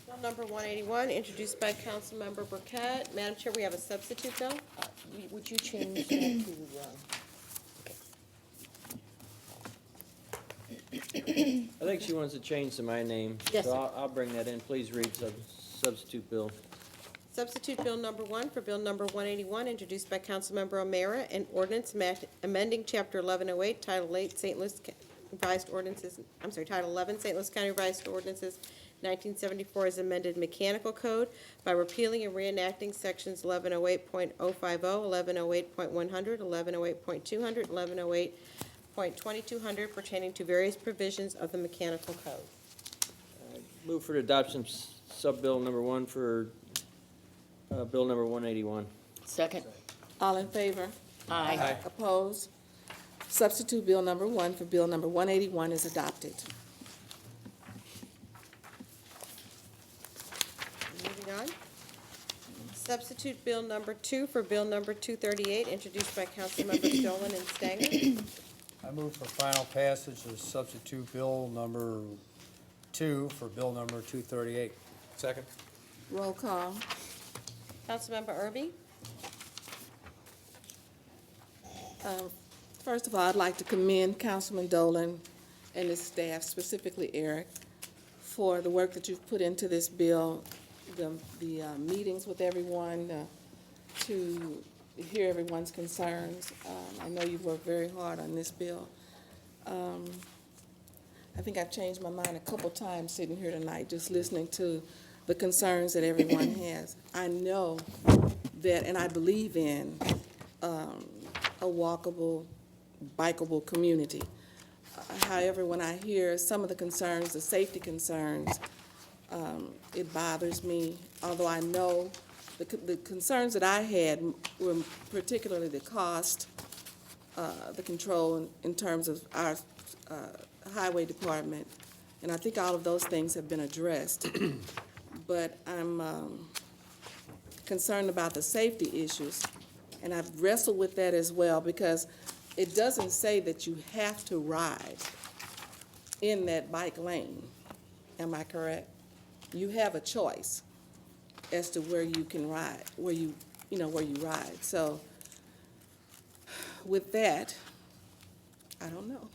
Bill number 181, introduced by Councilmember Burkett. Madam Chair, we have a substitute bill. Would you change that to, I think she wants to change to my name. Yes, So sir. I'll bring that in. Please read substitute bill. Substitute Bill number 1 for Bill number 181, introduced by Councilmember O'Meara, an ordinance amending Chapter 1108, Title 8, St. Louis Revised Ordinances, Title 11, St. Louis County Revised Ordinances, 1974 as amended Mechanical Code by repealing and reenacting Sections 1108.050, 1108.100, 1108.200, 1108.2200 pertaining to various provisions of the Mechanical Code. Move for the adoption of sub-bill number 1 for bill number 181. Second. All in favor? Aye. Opposed? Substitute Bill number 1 for Bill number 181 is adopted. Moving on. Substitute Bill number 2 for Bill number 238, introduced by Councilmembers Dolan and Stanger. I move for final passage of substitute bill number 2 for bill number 238. Second. Roll call. Councilmember Erby? First of all, I'd like to commend Councilman Dolan and his staff, specifically Eric, for the work that you've put into this bill, the meetings with everyone, to hear everyone's concerns. I know you've worked very hard on this bill. I think I've changed my mind a couple times sitting here tonight, just listening to the concerns that everyone has. I know that, and I believe in a walkable, bikeable community. However, when I hear some of the concerns, the safety concerns, it bothers me, although I know the concerns that I had were particularly the cost, the control in terms of our highway department, and I think all of those things have been addressed. But I'm concerned about the safety issues, and I've wrestled with that as well, because it doesn't say that you have to ride in that bike lane. Am I correct? You have a choice as to where you can ride, where you ride. So with that, I don't know.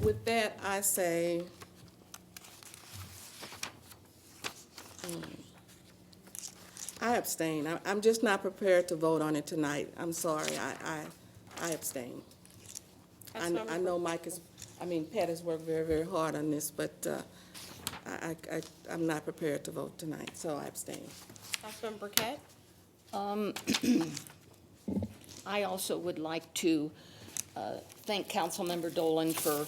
With that, I say, I abstain. I'm just not prepared to vote on it tonight. I'm sorry. I abstain. I know Pat has worked very, very hard on this, but I'm not prepared to vote tonight, so I abstain. Councilmember Burkett? I also would like to thank Councilmember Dolan for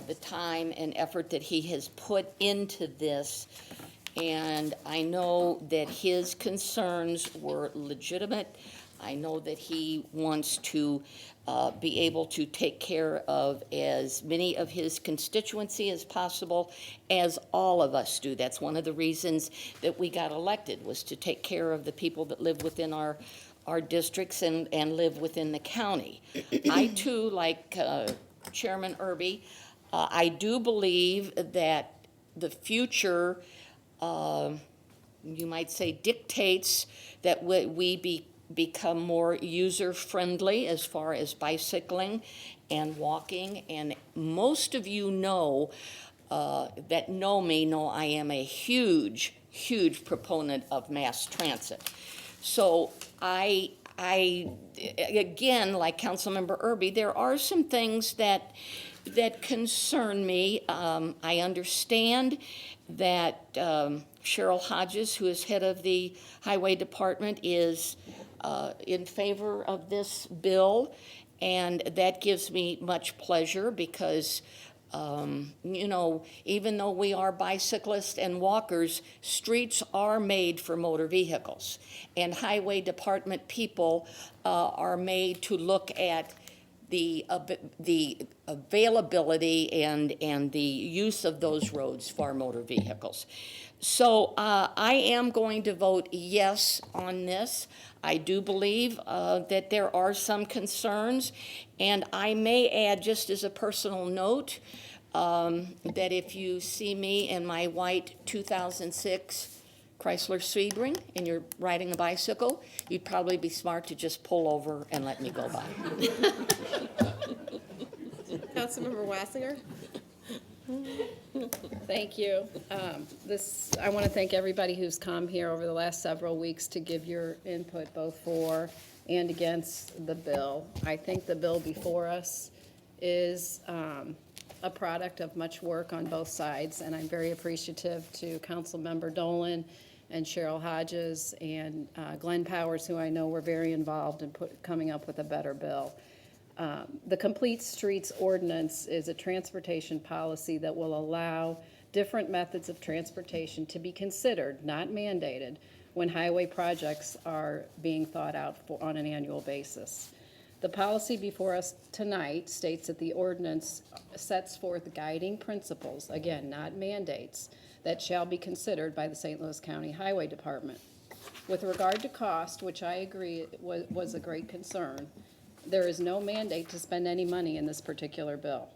the time and effort that he has put into this. And I know that his concerns were legitimate. I know that he wants to be able to take care of as many of his constituency as possible, as all of us do. That's one of the reasons that we got elected, was to take care of the people that live within our districts and live within the county. I too, like Chairman Irby, I do believe that the future, you might say, dictates that we become more user-friendly as far as bicycling and walking. And most of you know, that know me, know I am a huge, huge proponent of mass transit. So I again, like Councilmember Irby, there are some things that concern me. I understand that Cheryl Hodges, who is head of the Highway Department, is in favor of this bill, and that gives me much pleasure because you know, even though we are bicyclists and walkers, streets are made for motor vehicles, and Highway Department people are made to look at the availability and the use of those roads for motor vehicles. So I am going to vote yes on this. I do believe that there are some concerns, and I may add, just as a personal note, that if you see me in my white 2006 Chrysler Sebring and you're riding a bicycle, you'd probably be smart to just pull over and let me go by. Councilmember Wassinger? Thank you. I want to thank everybody who's come here over the last several weeks to give your input both for and against the bill. I think the bill before us is a product of much work on both sides, and I'm very appreciative to Councilmember Dolan and Cheryl Hodges and Glenn Powers, who I know were very involved in coming up with a better bill. The Complete Streets Ordinance is a transportation policy that will allow different methods of transportation to be considered, not mandated, when highway projects are being thought out on an annual basis. The policy before us tonight states that the ordinance sets forth guiding principles, again, not mandates, that shall be considered by the St. Louis County Highway Department. With regard to cost, which I agree was a great concern, there is no mandate to spend any money in this particular bill.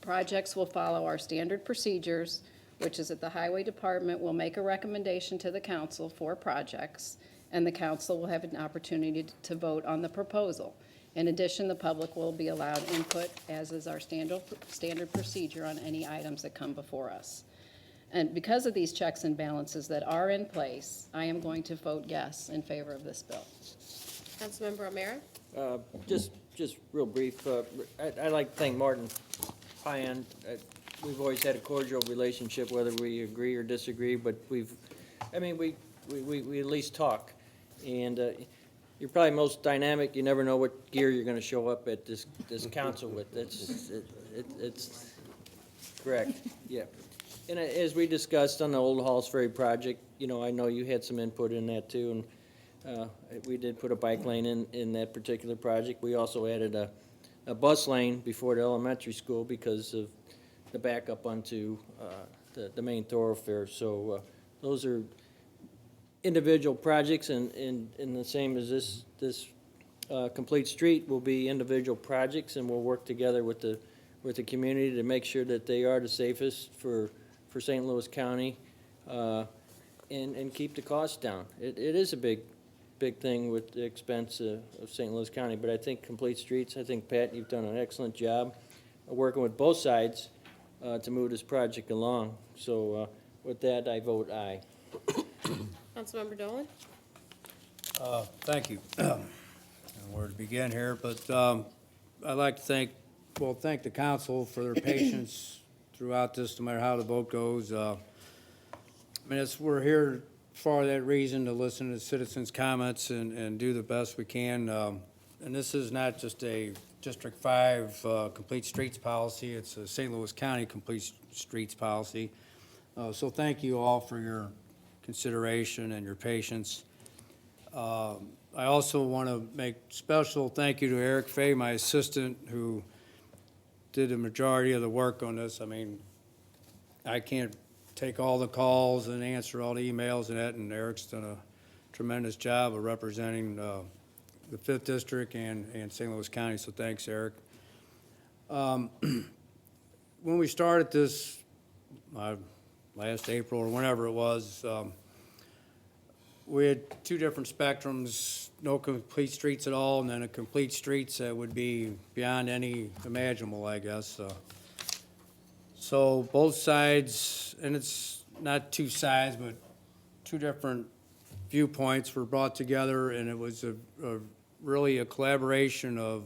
Projects will follow our standard procedures, which is that the Highway Department will make a recommendation to the council for projects, and the council will have an opportunity to vote on the proposal. In addition, the public will be allowed input, as is our standard procedure on any items that come before us. And because of these checks and balances that are in place, I am going to vote yes in favor of this bill. Councilmember O'Meara? Just real brief, I'd like to thank Martin Hi, Ann. We've always had a cordial relationship, whether we agree or disagree, but we at least talk. And you're probably most dynamic. You never know what gear you're going to show up at this council with. It's correct, yeah. And as we discussed on the Old Halls Ferry project, you know, I know you had some input in that too, and we did put a bike lane in that particular project. We also added a bus lane before the elementary school because of the backup onto the main thoroughfare. So those are individual projects, and the same as this complete street will be individual projects, and we'll work together with the community to make sure that they are the safest for St. Louis County, and keep the costs down. It is a big thing with the expense of St. Louis County, but I think complete streets, I think, Pat, you've done an excellent job of working with both sides to move this project along. So with that, I vote aye. Councilmember Dolan? Thank you. Where to begin here, but I'd like to thank the council for their patience throughout this, no matter how the vote goes. I mean, we're here for that reason, to listen to citizens' comments and do the best we can. And this is not just a District 5 complete streets policy, it's a St. Louis County complete streets policy. So thank you all for your consideration and your patience. I also want to make special thank you to Eric Fay, my assistant, who did the majority of the work on this. I mean, I can't take all the calls and answer all the emails and that, and Eric's done a tremendous job of representing the 5th District and St. Louis County, so thanks, Eric. When we started this last April or whenever it was, we had 2 different spectrums, no complete streets at all, and then a complete streets that would be beyond any imaginable, I guess. So both sides, and it's not 2 sides, but 2 different viewpoints were brought together, and it was really a collaboration of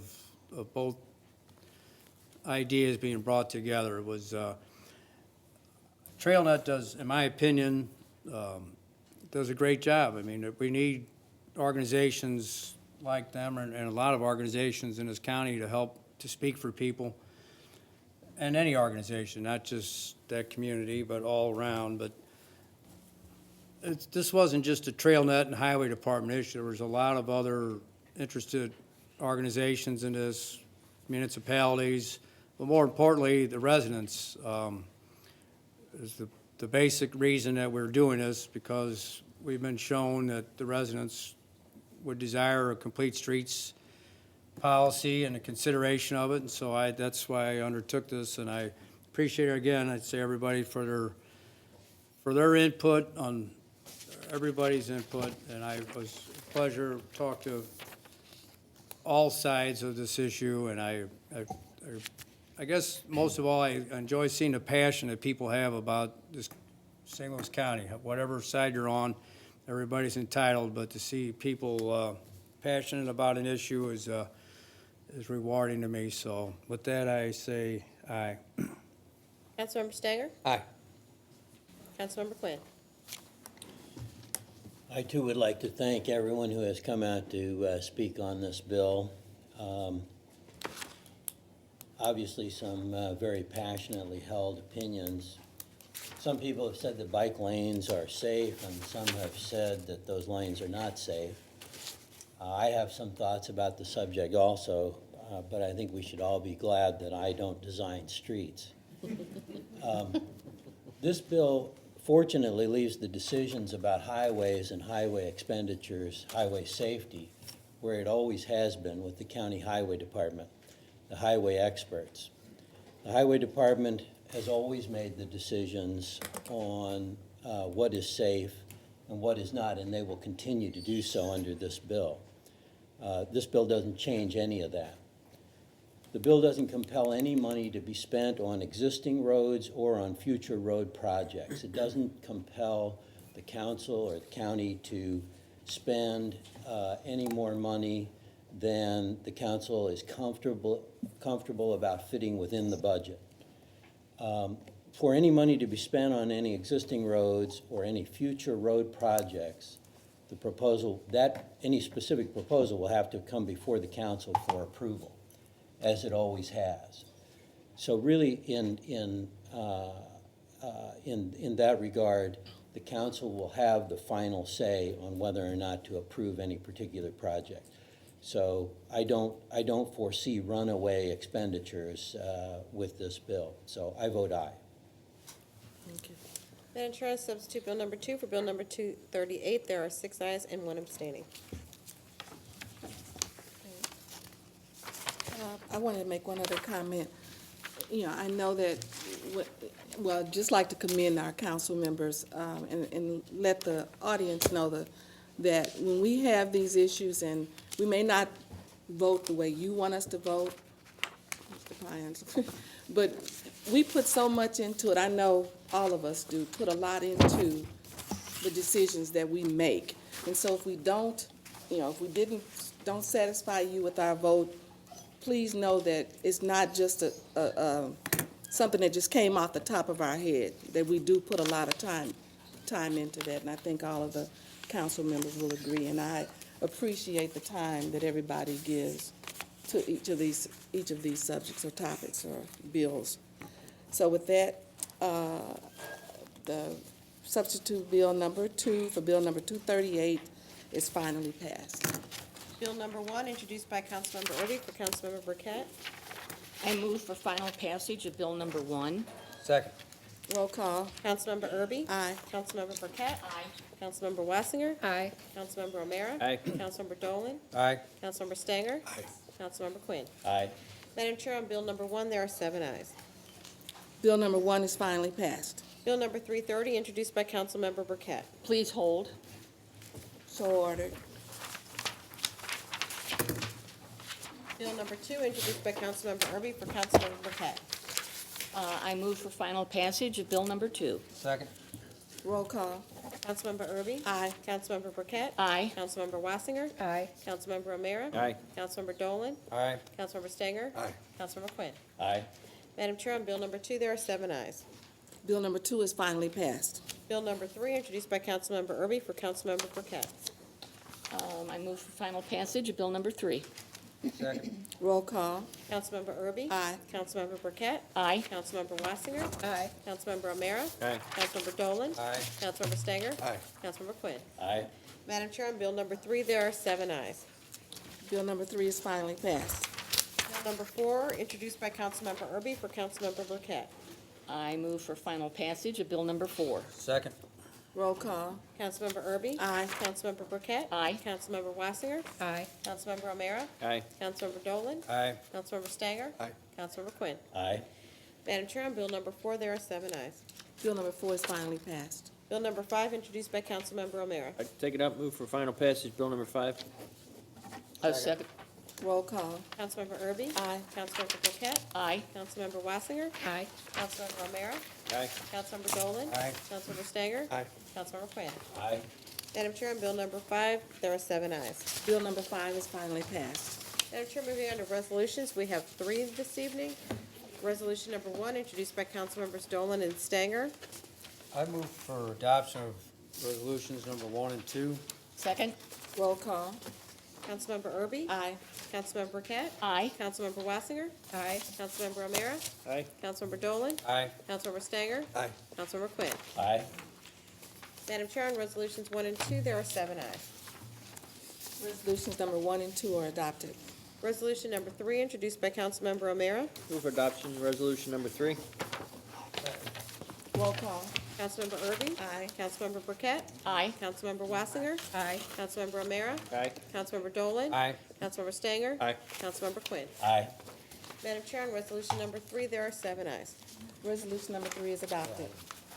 both ideas being brought together. It was, TrailNet does, in my opinion, does a great job. I mean, we need organizations like them and a lot of organizations in this county to help to speak for people, and any organization, not just that community, but all around. But this wasn't just a TrailNet and Highway Department issue. There was a lot of other interested organizations in this, municipalities, but more importantly, the residents. Is the basic reason that we're doing this, because we've been shown that the residents would desire a complete streets policy and a consideration of it, and so that's why I undertook this, and I appreciate, again, I'd say everybody for their input, on everybody's input, and it was a pleasure to talk to all sides of this issue, and I guess most of all, I enjoy seeing the passion that people have about this St. Louis County. Whatever side you're on, everybody's entitled, but to see people passionate about an issue is rewarding to me. So with that, I say aye. Councilmember Stanger? Aye. Councilmember Quinn? I too would like to thank everyone who has come out to speak on this bill. Obviously, some very passionately held opinions. Some people have said that bike lanes are safe, and some have said that those lanes are not safe. I have some thoughts about the subject also, but I think we should all be glad that I don't design streets. This bill fortunately leaves the decisions about highways and highway expenditures, highway safety, where it always has been with the County Highway Department, the highway experts. The Highway Department has always made the decisions on what is safe and what is not, and they will continue to do so under this bill. This bill doesn't change any of that. The bill doesn't compel any money to be spent on existing roads or on future road projects. It doesn't compel the council or the county to spend any more money than the council is comfortable about fitting within the budget. For any money to be spent on any existing roads or any future road projects, the proposal, any specific proposal will have to come before the council for approval, as it always has. So really, in that regard, the council will have the final say on whether or not to approve any particular project. So I don't foresee runaway expenditures with this bill. So I vote aye. Madam Chair, on substitute Bill number 2 for Bill number 238, there are 6 ayes and 1 abstaining. I wanted to make one other comment. You know, I know that, well, just like to commend our council members and let the audience know that when we have these issues, and we may not vote the way you want us to vote, Mr. Pines, but we put so much into it. I know all of us do, put a lot into the decisions that we make. And so if we don't, you know, if we don't satisfy you with our vote, please know that it's not just something that just came off the top of our head, that we do put a lot of time into that, and I think all of the council members will agree, and I appreciate the time that everybody gives to each of these subjects or topics or bills. So with that, the substitute bill number 2 for bill number 238 is finally passed. Bill number 1, introduced by Councilmember Irby for Councilmember Burkett. I move for final passage of Bill number 1. Second. Roll call. Councilmember Irby? Aye. Councilmember Burkett? Aye. Councilmember Wassinger? Aye. Councilmember O'Meara? Aye. Councilmember Dolan? Aye. Councilmember Stanger? Aye. Councilmember Quinn. Aye. Madam Chair, on Bill number 1, there are 7 ayes. Bill number 1 is finally passed. Bill number 330, introduced by Councilmember Burkett. Please hold. So ordered. Bill number 2, introduced by Councilmember Irby for Councilmember Burkett. I move for final passage of Bill number 2. Second. Roll call. Councilmember Irby? Aye. Councilmember Burkett? Aye. Councilmember Wassinger? Aye. Councilmember O'Meara? Aye. Councilmember Dolan? Aye. Councilmember Stanger? Aye. Councilmember Quinn. Aye. Madam Chair, on Bill number 2, there are 7 ayes. Bill number 2 is finally passed. Bill number 3, introduced by Councilmember Irby for Councilmember Burkett. I move for final passage of Bill number 3. Second. Roll call. Councilmember Irby? Aye. Councilmember Burkett? Aye. Councilmember Wassinger? Aye. Councilmember O'Meara? Aye. Councilmember Dolan? Aye. Councilmember Stanger? Aye. Councilmember Quinn. Aye. Madam Chair, on Bill number 3, there are 7 ayes. Bill number 3 is finally passed. Bill number 4, introduced by Councilmember Irby for Councilmember Burkett. I move for final passage of Bill number 4. Second. Roll call. Councilmember Irby? Aye. Councilmember Burkett? Aye. Councilmember Wassinger? Aye. Councilmember O'Meara? Aye. Councilmember Dolan? Aye. Councilmember Stanger? Aye. Councilmember Quinn. Aye. Madam Chair, on Bill number 4, there are 7 ayes. Bill number 4 is finally passed. Bill number 5, introduced by Councilmember O'Meara. I take it up, move for final passage, Bill number 5. Second. Roll call. Councilmember Irby? Aye. Councilmember Burkett? Aye. Councilmember Wassinger? Aye. Councilmember O'Meara? Aye. Councilmember Dolan? Aye. Councilmember Stanger? Aye. Councilmember Quinn. Aye. Madam Chair, on Bill number 5, there are 7 ayes. Bill number 5 is finally passed. Madam Chair, moving on to resolutions, we have 3 this evening. Resolution number 1, introduced by Councilmembers Dolan and Stanger. I move for adoption of resolutions number 1 and 2. Second. Roll call. Councilmember Irby? Aye. Councilmember Burkett? Aye. Councilmember Wassinger? Aye. Councilmember O'Meara? Aye. Councilmember Dolan? Aye. Councilmember Stanger? Aye. Councilmember Quinn. Aye. Madam Chair, on resolutions 1 and 2, there are 7 ayes. Resolutions number 1 and 2 are adopted. Resolution number 3, introduced by Councilmember O'Meara. Move for adoption, resolution number 3. Roll call. Councilmember Irby? Aye. Councilmember Burkett? Aye. Councilmember Wassinger? Aye. Councilmember O'Meara? Aye. Councilmember Dolan? Aye. Councilmember Stanger? Aye. Councilmember Quinn. Aye. Madam Chair, on resolution number 3, there are 7 ayes. Resolution number 3 is adopted.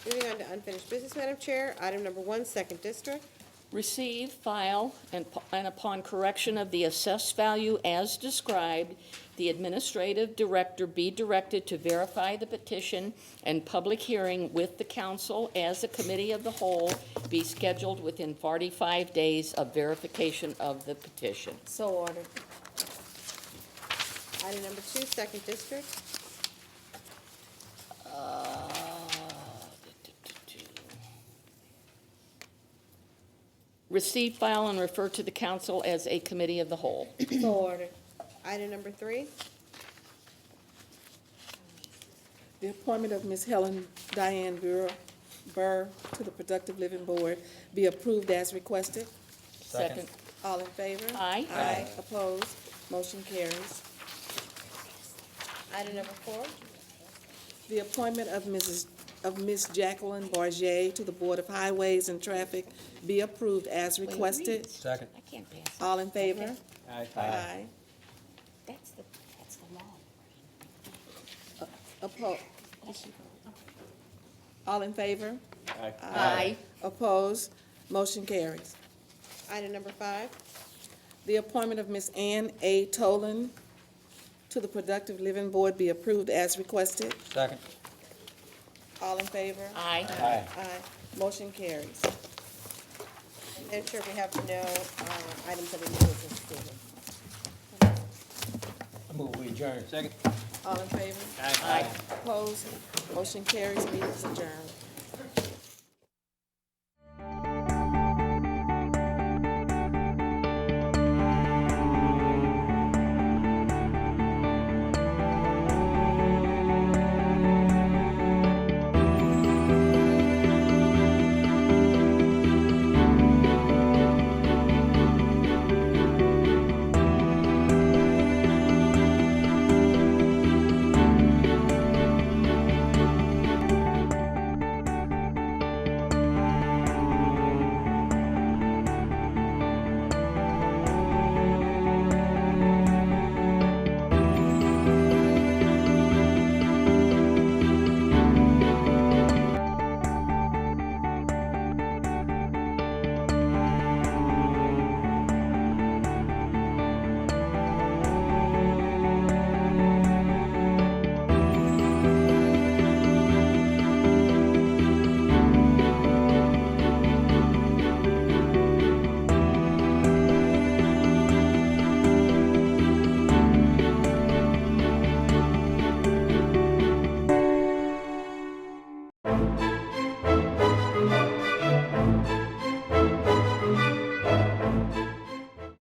Moving on to unfinished business, Madam Chair. Item number 1, second district. Receive, file, and upon correction of the assessed value as described, the administrative director be directed to verify the petition and public hearing with the council as a committee of the whole be scheduled within 45 days of verification of the petition. So ordered. Item number 2, second district. Receive, file, and refer to the council as a committee of the whole. So ordered. Item number 3. The appointment of Ms. Helen Diane Burr to the Productive Living Board be approved as requested. Second. All in favor? Aye. Aye. Opposed? Motion carries. Item number 4. The appointment of Ms. Jacqueline Barget to the Board of Highways and Traffic be approved as requested. Second. I can't pass it. All in favor? Aye. Aye. That's the law. All in favor? Aye. Aye. Opposed? Motion carries. Item number 5. The appointment of Ms. Ann A. Tolan to the Productive Living Board be approved as requested. Second. All in favor? Aye. Aye. Motion carries. Madam Chair, we have no items of new business this evening. I move we adjourn. Second. All in favor? Aye. Opposed? Motion carries. Meeting is adjourned.